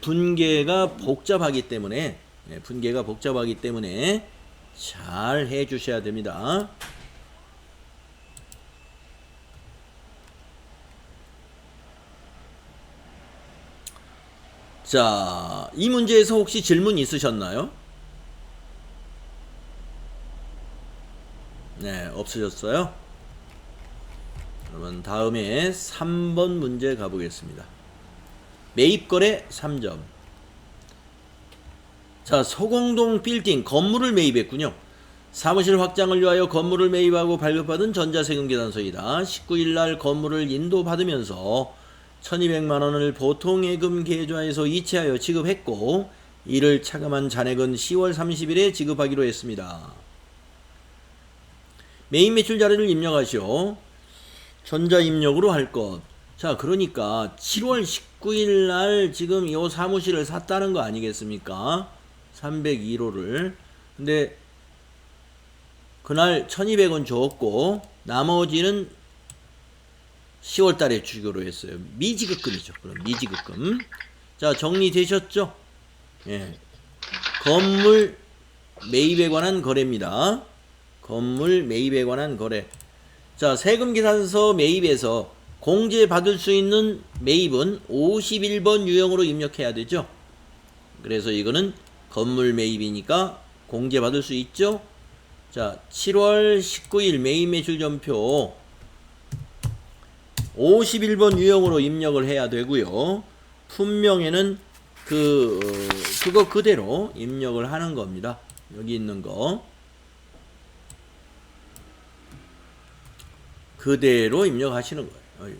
분계가 복잡하기 때문에 잘 해주셔야 됩니다. 자, 이 문제에서 혹시 질문 있으셨나요? 네, 없으셨어요? 그러면 다음에 3번 문제 가보겠습니다. 매입거래 3점. 자, 소공동 빌딩 건물을 매입했군요. 사무실 확장을 위하여 건물을 매입하고 발급받은 전자세금 계산서이다. 19일날 건물을 인도받으면서 1200만원을 보통예금 계좌에서 이체하여 지급했고 이를 차감한 잔액은 10월 30일에 지급하기로 했습니다. 매입 매출 자료를 입력하시오. 전자 입력으로 할 것. 자, 그러니까 7월 19일 날 지금 이 사무실을 샀다는 거 아니겠습니까? 301호를. 근데 그날 1200원 줬고 나머지는 10월 달에 주기로 했어요. 미지급금이죠. 그럼 미지급금. 자, 정리되셨죠? 예. 건물 매입에 관한 거래입니다. 건물 매입에 관한 거래. 자, 세금계산서 매입에서 공제받을 수 있는 매입은 51번 유형으로 입력해야 되죠. 그래서 이거는 건물 매입이니까 공제받을 수 있죠. 자, 7월 19일 매입 매출 전표 51번 유형으로 입력을 해야 되고요. 품명에는 그거 그대로 입력을 하는 겁니다. 여기 있는 거 그대로 입력하시는 거예요.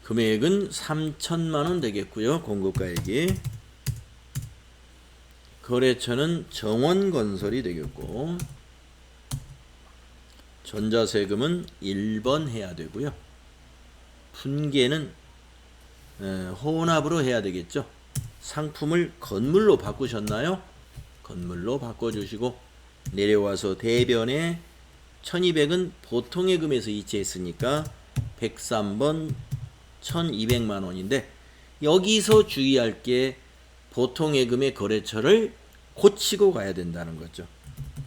금액은 3천만원 되겠고요. 공급가액이. 거래처는 정원건설이 되겠고 전자세금은 1번 해야 되고요. 분계는 혼합으로 해야 되겠죠. 상품을 건물로 바꾸셨나요? 건물로 바꿔주시고 내려와서 대변에 1200은 보통예금에서 이체했으니까 103번 1200만원인데 여기서 주의할 게 보통예금의 거래처를 고치고 가야 된다는 거죠.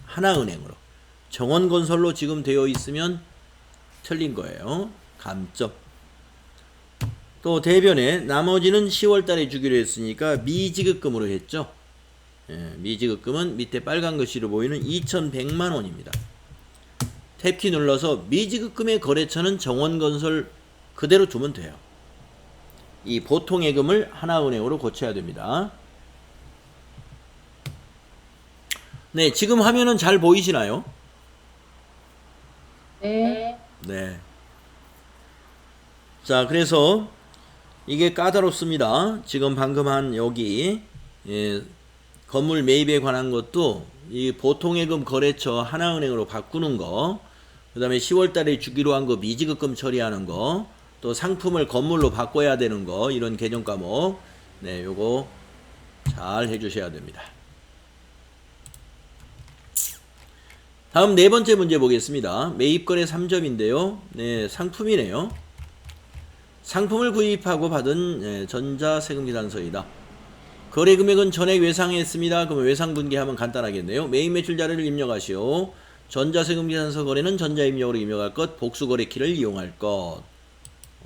하나은행으로. 정원건설로 지금 되어 있으면 틀린 거예요. 감점. 또 대변에 나머지는 10월 달에 주기로 했으니까 미지급금으로 했죠. 예, 미지급금은 밑에 빨간 글씨로 보이는 2100만원입니다. 탭키 눌러서 미지급금의 거래처는 정원건설 그대로 두면 돼요. 이 보통예금을 하나은행으로 고쳐야 됩니다. 네, 지금 화면은 잘 보이시나요? 네. 네. 자, 그래서 이게 까다롭습니다. 지금 방금 한 여기 건물 매입에 관한 것도 이 보통예금 거래처 하나은행으로 바꾸는 거, 그 다음에 10월달에 주기로 한 거 미지급금 처리하는 거, 또 상품을 건물로 바꿔야 되는 거, 이런 개정 과목, 네, 요거 잘 해주셔야 됩니다. 다음 네 번째 문제 보겠습니다. 매입거래 3점인데요. 네, 상품이네요. 상품을 구입하고 받은 전자세금계산서이다. 거래 금액은 전액 외상했습니다. 그러면 외상 분기하면 간단하겠네요. 매입 매출 자료를 입력하시오. 전자세금계산서 거래는 전자입력으로 입력할 것, 복수거래키를 이용할 것.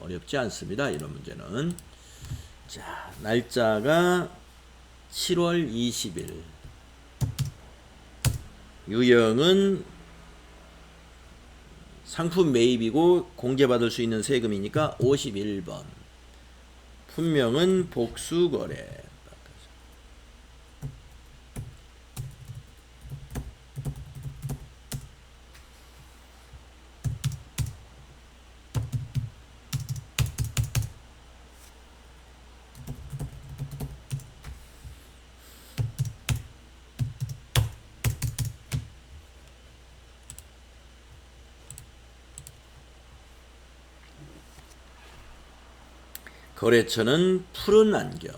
어렵지 않습니다. 이런 문제는. 자, 날짜가 7월 20일. 유형은 상품 매입이고 공제받을 수 있는 세금이니까 51번. 품명은 복수거래. 거래처는 푸른 안경.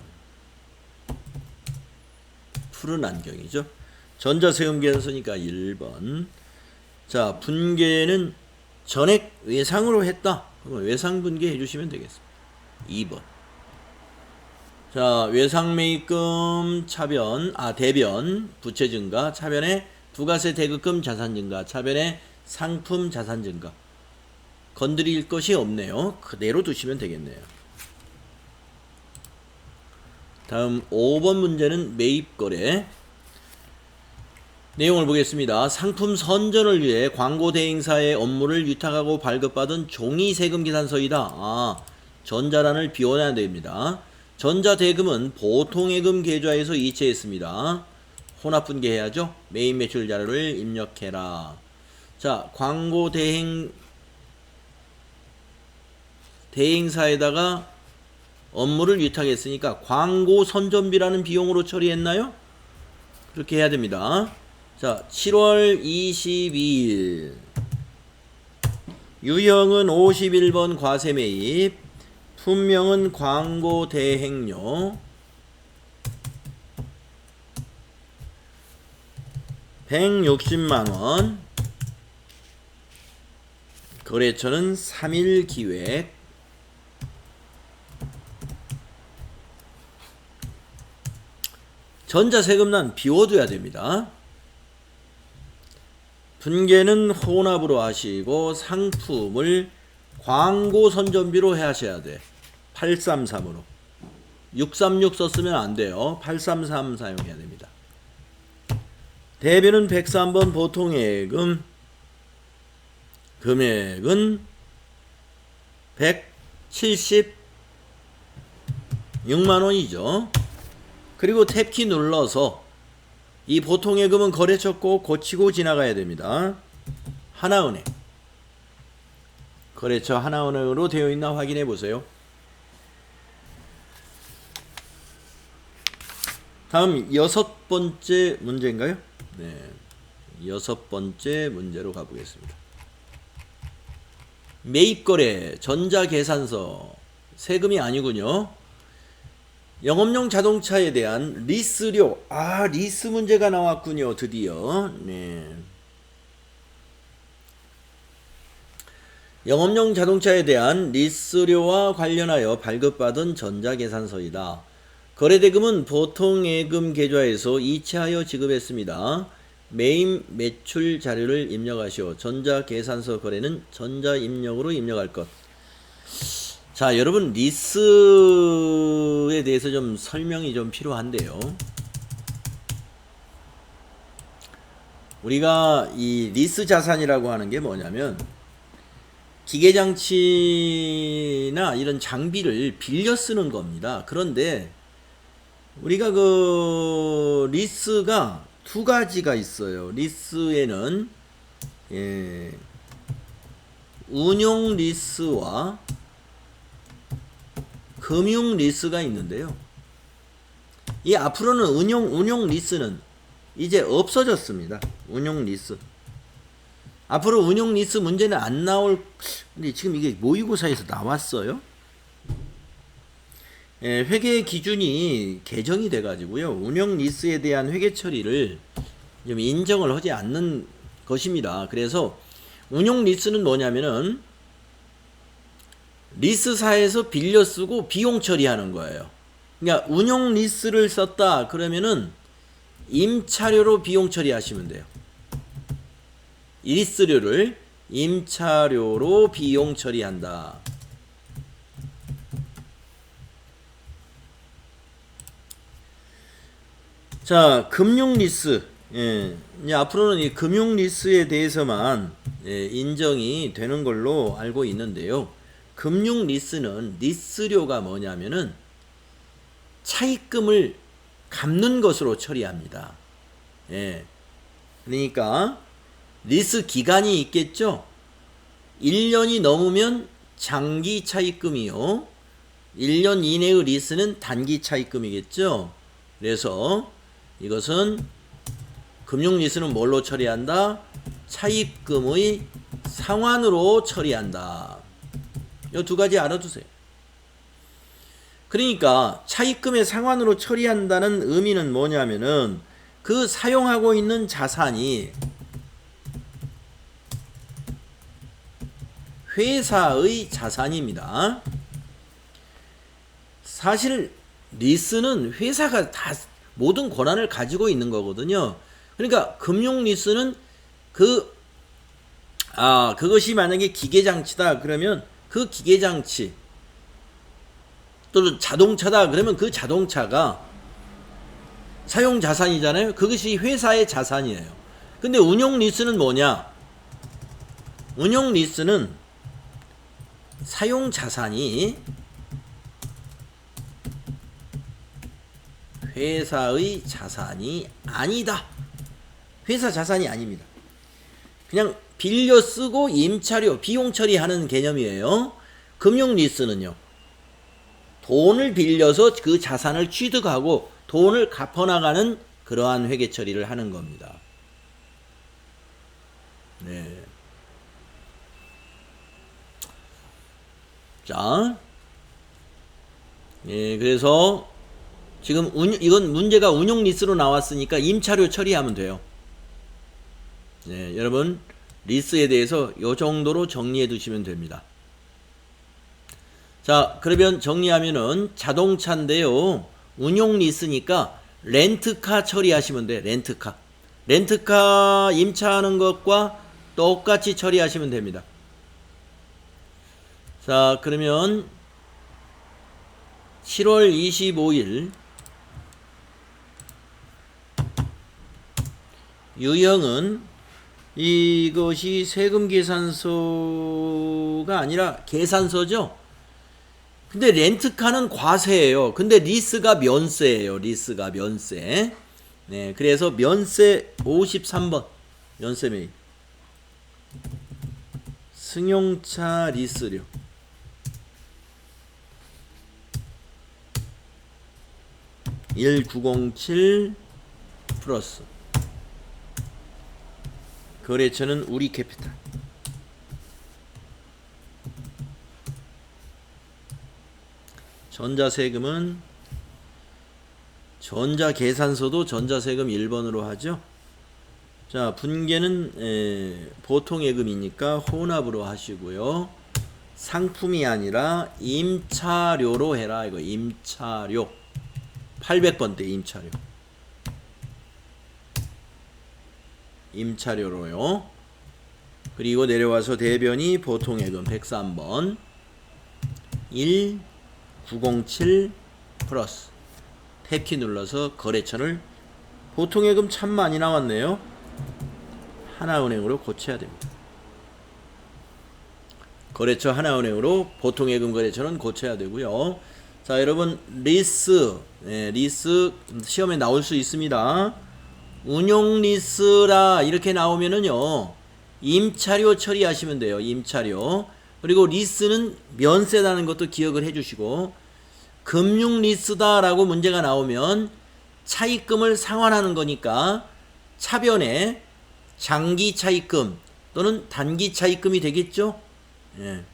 푸른 안경이죠. 전자세금계산서니까 1번. 자, 분계는 전액 외상으로 했다. 그러면 외상 분계 해주시면 되겠습니다. 2번. 자, 외상매입금 차변, 대변, 부채 증가, 차변에 부가세 대급금 자산 증가, 차변에 상품 자산 증가. 건드릴 것이 없네요. 그대로 두시면 되겠네요. 다음 5번 문제는 매입거래. 내용을 보겠습니다. 상품 선전을 위해 광고 대행사의 업무를 위탁하고 발급받은 종이세금계산서이다. 전자란을 비워놔야 됩니다. 전자대금은 보통예금 계좌에서 이체했습니다. 혼합분계해야죠. 매입 매출 자료를 입력해라. 자, 광고 대행사에다가 업무를 위탁했으니까 광고 선전비라는 비용으로 처리했나요? 그렇게 해야 됩니다. 자, 7월 22일. 유형은 51번 과세매입. 품명은 광고 대행료. 160만원. 거래처는 3일 기획. 전자세금란 비워둬야 됩니다. 분계는 혼합으로 하시고 상품을 광고 선전비로 하셔야 돼. 833으로. 636 썼으면 안 돼요. 833 사용해야 됩니다. 대변은 103번 보통예금. 금액은 176만원이죠. 그리고 탭키 눌러서 이 보통예금은 거래처 꼭 고치고 지나가야 됩니다. 하나은행. 거래처 하나은행으로 되어 있나 확인해 보세요. 다음 6번째 문제인가요? 네. 6번째 문제로 가보겠습니다. 매입거래, 전자계산서, 세금이 아니군요. 영업용 자동차에 대한 리스료. 리스 문제가 나왔군요. 드디어. 네. 영업용 자동차에 대한 리스료와 관련하여 발급받은 전자계산서이다. 거래대금은 보통예금 계좌에서 이체하여 지급했습니다. 매입 매출 자료를 입력하시오. 전자계산서 거래는 전자입력으로 입력할 것. 자, 여러분 리스에 대해서 좀 설명이 좀 필요한데요. 우리가 이 리스 자산이라고 하는 게 뭐냐면 기계장치나 이런 장비를 빌려 쓰는 겁니다. 그런데 우리가 그 리스가 두 가지가 있어요. 리스에는 운용 리스와 금융 리스가 있는데요. 이 앞으로는 운용 리스는 이제 없어졌습니다. 운용 리스. 앞으로 운용 리스 문제는 안 나올, 근데 지금 이게 모의고사에서 나왔어요. 회계 기준이 개정이 돼 가지고요. 운용 리스에 대한 회계 처리를 좀 인정을 하지 않는 것입니다. 그래서 운용 리스는 뭐냐면은 리스사에서 빌려 쓰고 비용 처리하는 거예요. 그러니까 운용 리스를 썼다 그러면은 임차료로 비용 처리하시면 돼요. 리스료를 임차료로 비용 처리한다. 자, 금융 리스. 이제 앞으로는 이 금융 리스에 대해서만 인정이 되는 걸로 알고 있는데요. 금융 리스는 리스료가 뭐냐면은 차입금을 갚는 것으로 처리합니다. 그러니까 리스 기간이 있겠죠. 1년이 넘으면 장기 차입금이요. 1년 이내의 리스는 단기 차입금이겠죠. 그래서 이것은 금융 리스는 뭘로 처리한다? 차입금의 상환으로 처리한다. 이 두 가지 알아두세요. 그러니까 차입금의 상환으로 처리한다는 의미는 뭐냐면은 그 사용하고 있는 자산이 회사의 자산입니다. 사실 리스는 회사가 다 모든 권한을 가지고 있는 거거든요. 그러니까 금융 리스는 그것이 만약에 기계장치다 그러면 그 기계장치, 또는 자동차다 그러면 그 자동차가 사용 자산이잖아요. 그것이 회사의 자산이에요. 근데 운용 리스는 뭐냐? 운용 리스는 사용 자산이 회사의 자산이 아니다. 회사 자산이 아닙니다. 그냥 빌려 쓰고 임차료, 비용 처리하는 개념이에요. 금융 리스는요. 돈을 빌려서 그 자산을 취득하고 돈을 갚아나가는 그러한 회계 처리를 하는 겁니다. 네. 자, 그래서 지금 이건 문제가 운용 리스로 나왔으니까 임차료 처리하면 돼요. 네, 여러분 리스에 대해서 이 정도로 정리해 두시면 됩니다. 자, 그러면 정리하면은 자동차인데요. 운용 리스니까 렌트카 처리하시면 돼. 렌트카 임차하는 것과 똑같이 처리하시면 됩니다. 자, 그러면 7월 25일 유형은 이것이 세금 계산서가 아니라 계산서죠. 근데 렌트카는 과세예요. 근데 리스가 면세예요. 리스가 면세. 네, 그래서 면세 53번 면세 메일. 승용차 리스료. (1907) 플러스 거래처는 우리캐피탈. 전자세금은 전자계산서도 전자세금 1번으로 하죠. 자, 분계는 보통예금이니까 혼합으로 하시고요. 상품이 아니라 임차료로 해라. 이거 임차료 800번대 임차료로요. 그리고 내려와서 대변이 보통예금 103번 1907 플러스 탭키 눌러서 거래처를 보통예금 참 많이 나왔네요. 하나은행으로 고쳐야 됩니다. 거래처 하나은행으로 보통예금 거래처는 고쳐야 되고요. 자, 여러분 리스, 리스 시험에 나올 수 있습니다. 운용 리스라 이렇게 나오면은요, 임차료 처리하시면 돼요. 임차료. 그리고 리스는 면세라는 것도 기억을 해주시고, 금융 리스다라고 문제가 나오면 차입금을 상환하는 거니까 차변에 장기 차입금 또는 단기 차입금이 되겠죠. 예.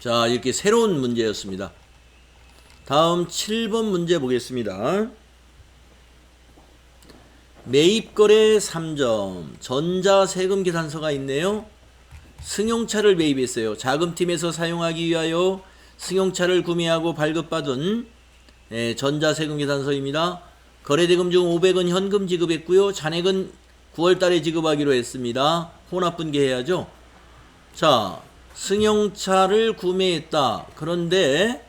자, 이렇게 새로운 문제였습니다. 다음 7번 문제 보겠습니다. 매입거래 3점, 전자세금 계산서가 있네요. 승용차를 매입했어요. 자금팀에서 사용하기 위하여 승용차를 구매하고 발급받은 전자세금 계산서입니다. 거래대금 중 500은 현금 지급했고요. 잔액은 9월달에 지급하기로 했습니다. 혼합분계해야죠. 자, 승용차를 구매했다. 그런데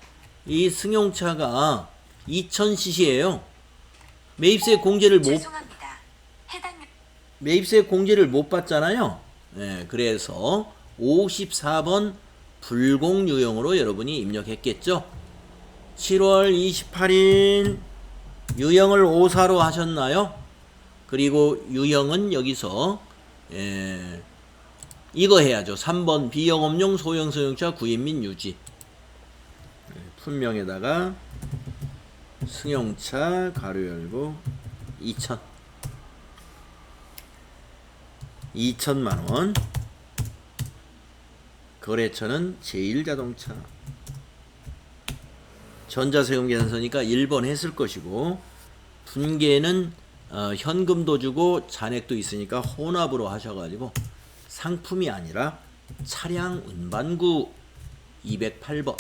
이 승용차가 2000cc예요. 매입세 공제를 못 받잖아요. 네, 그래서 54번 불공유형으로 여러분이 입력했겠죠. 7월 28일 유형을 54로 하셨나요? 그리고 유형은 여기서 이거 해야죠. 3번 비영업용 소형 승용차 구입 및 유지. 품명에다가 승용차 가로 열고 2천만원. 거래처는 제일자동차. 전자세금 계산서니까 1번 했을 것이고, 분계는 현금도 주고 잔액도 있으니까 혼합으로 하셔가지고 상품이 아니라 차량 운반구 208번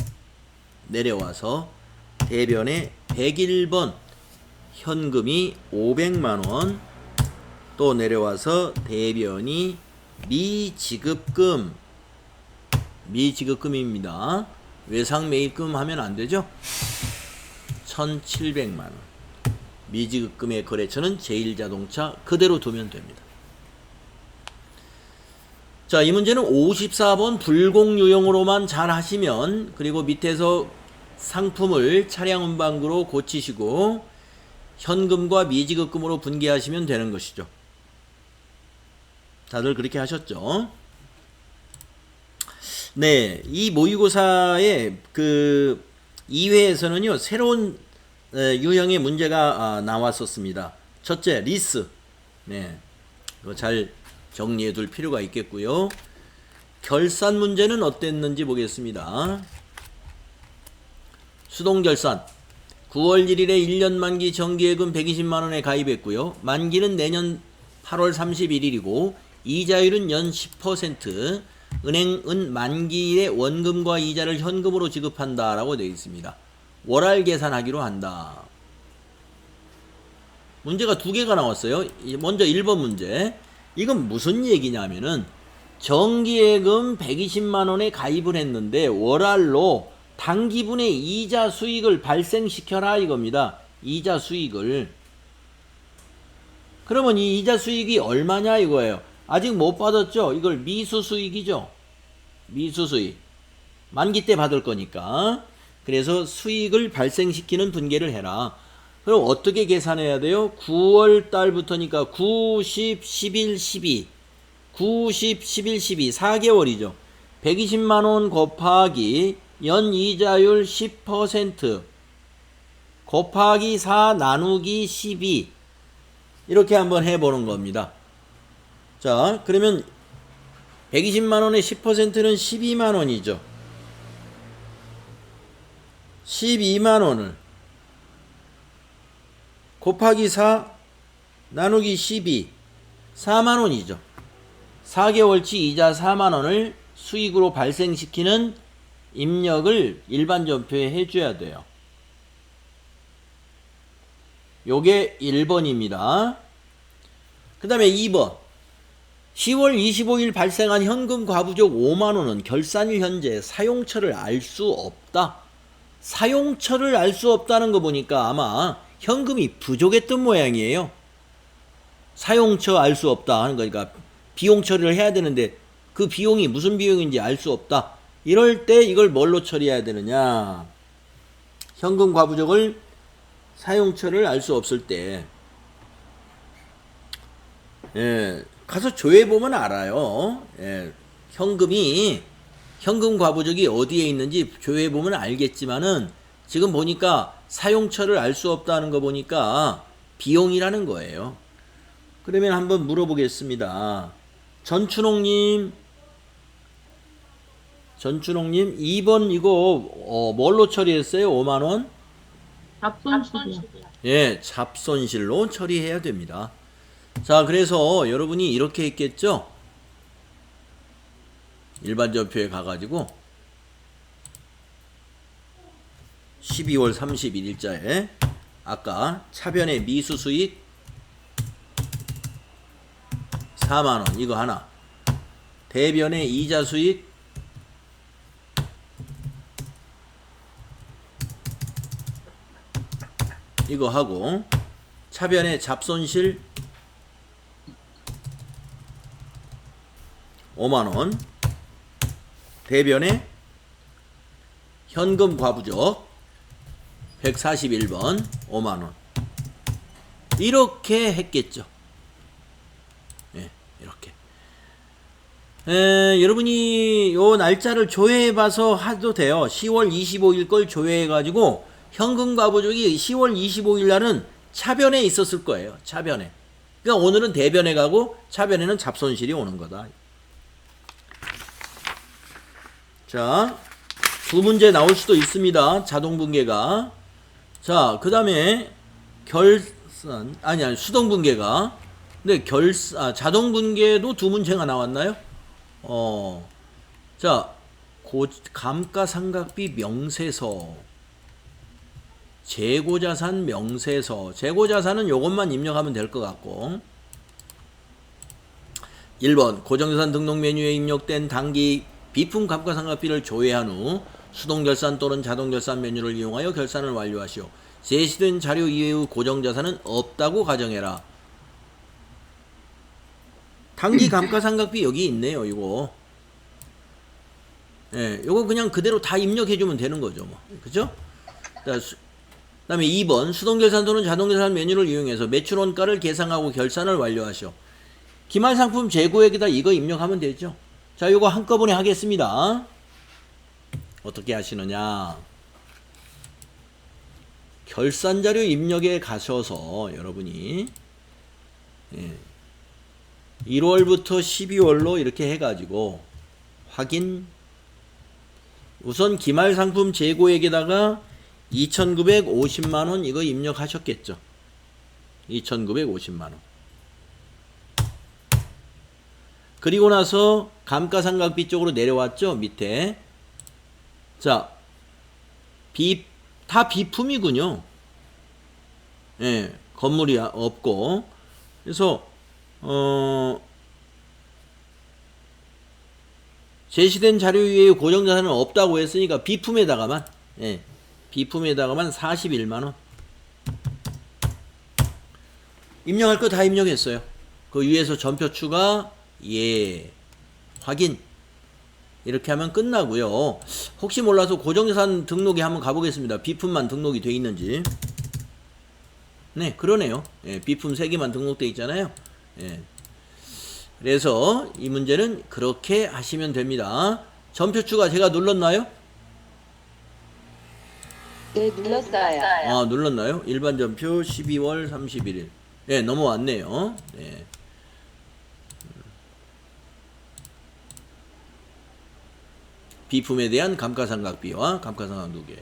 내려와서 대변에 101번 현금이 500만원, 또 내려와서 대변이 미지급금입니다. 외상매입금 하면 안되죠. 1700만원. 미지급금의 거래처는 제일자동차 그대로 두면 됩니다. 자, 이 문제는 54번 불공유형으로만 잘 하시면, 그리고 밑에서 상품을 차량 운반구로 고치시고 현금과 미지급금으로 분계하시면 되는 것이죠. 다들 그렇게 하셨죠? 네, 이 모의고사의 그 2회에서는요, 새로운 유형의 문제가 나왔었습니다. 첫째, 리스. 네, 이거 잘 정리해 둘 필요가 있겠고요. 결산 문제는 어땠는지 보겠습니다. 수동결산 9월 1일에 1년 만기 정기예금 120만원에 가입했고요. 만기는 내년 8월 31일이고 이자율은 연 10%. 은행은 만기일에 원금과 이자를 현금으로 지급한다 라고 되어 있습니다. 월할 계산하기로 한다. 문제가 두 개가 나왔어요. 먼저 1번 문제. 이건 무슨 얘기냐면은 정기예금 120만원에 가입을 했는데 월할로 단기분의 이자 수익을 발생시켜라 이겁니다. 이자 수익을. 그러면 이 이자 수익이 얼마냐 이거예요. 아직 못 받았죠. 이걸 미수수익이죠. 미수수익. 만기 때 받을 거니까. 그래서 수익을 발생시키는 분계를 해라. 그럼 어떻게 계산해야 돼요? 9월 달부터니까 9, 10, 11, 12. 9, 10, 11, 12. 4개월이죠. 120만원 곱하기 연 이자율 10% 곱하기 4 나누기 12. 이렇게 한번 해보는 겁니다. 자, 그러면 120만원의 10%는 12만원이죠. 12만원을 곱하기 4 나누기 12 4만원이죠. 4개월치 이자 4만원을 수익으로 발생시키는 입력을 일반 전표에 해줘야 돼요. 요게 1번입니다. 그 다음에 2번 10월 25일 발생한 현금 과부족 5만원은 결산일 현재 사용처를 알 수 없다. 사용처를 알 수 없다는 거 보니까 아마 현금이 부족했던 모양이에요. 사용처 알 수 없다 하는 거니까 비용 처리를 해야 되는데 그 비용이 무슨 비용인지 알 수 없다. 이럴 때 이걸 뭘로 처리해야 되느냐? 현금 과부족을 사용처를 알 수 없을 때 가서 조회 보면 알아요. 현금 과부족이 어디에 있는지 조회 보면 알겠지만은 지금 보니까 사용처를 알 수 없다는 거 보니까 비용이라는 거예요. 그러면 한번 물어보겠습니다. 전춘옥님 2번 이거 뭘로 처리했어요? 5만원? 잡손실이요. 예, 잡손실로 처리해야 됩니다. 자, 그래서 여러분이 이렇게 했겠죠? 일반전표에 가가지고 12월 31일자에 아까 차변의 미수수익 4만원 이거 하나, 대변의 이자수익 이거 하고, 차변의 잡손실 5만원, 대변의 현금 과부족 141번 5만원 이렇게 했겠죠. 예, 이렇게. 여러분이 요 날짜를 조회해 봐서 해도 돼요. 10월 25일 걸 조회해 가지고 현금 과부족이 10월 25일 날은 차변에 있었을 거예요. 차변에. 그러니까 오늘은 대변에 가고 차변에는 잡손실이 오는 거다. 자, 두 문제 나올 수도 있습니다. 자동분계가. 자, 그 다음에 결산, 아니, 수동분계가. 근데 자동분계도 두 문제가 나왔나요? 자, 감가상각비 명세서. 재고자산 명세서. 재고자산은 요것만 입력하면 될 것 같고. 1번, 고정자산 등록 메뉴에 입력된 당기 비품 감가상각비를 조회한 후 수동결산 또는 자동결산 메뉴를 이용하여 결산을 완료하시오. 제시된 자료 이외의 고정자산은 없다고 가정해라. 당기 감가상각비 여기 있네요. 이거. 예, 요거 그냥 그대로 다 입력해주면 되는 거죠. 뭐. 그죠? 그 다음에 2번, 수동결산 또는 자동결산 메뉴를 이용해서 매출원가를 계산하고 결산을 완료하시오. 기말상품 재고액에다 이거 입력하면 되죠. 자, 요거 한꺼번에 하겠습니다. 어떻게 하시느냐? 결산자료 입력에 가셔서 여러분이 1월부터 12월로 이렇게 해가지고 확인. 우선 기말상품 재고액에다가 2,950만원 이거 입력하셨겠죠. 2,950만원. 그리고 나서 감가상각비 쪽으로 내려왔죠. 밑에. 자, 다 비품이군요. 예, 건물이 없고. 그래서 제시된 자료 위에 고정자산은 없다고 했으니까 비품에다가만, 예, 비품에다가만 41만원 입력할 거 다 입력했어요. 그 위에서 전표 추가, 예, 확인. 이렇게 하면 끝나고요. 혹시 몰라서 고정자산 등록에 한번 가보겠습니다. 비품만 등록이 돼 있는지. 네, 그러네요. 예, 비품 3개만 등록돼 있잖아요. 예. 그래서 이 문제는 그렇게 하시면 됩니다. 전표 추가 제가 눌렀나요? 네, 눌렀어요. 아, 눌렀나요? 일반 전표 12월 31일. 예, 넘어왔네요. 예. 비품에 대한 감가상각비와 감가상각누계.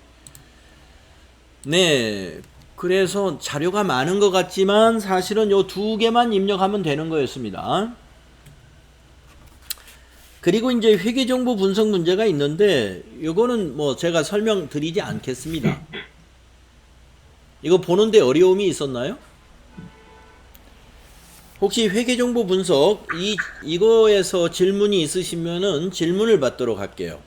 네, 그래서 자료가 많은 것 같지만 사실은 요 2개만 입력하면 되는 거였습니다. 그리고 이제 회계정보 분석 문제가 있는데 요거는 뭐 제가 설명드리지 않겠습니다. 이거 보는데 어려움이 있었나요? 혹시 회계정보 분석 이거에서 질문이 있으시면은 질문을 받도록 할게요.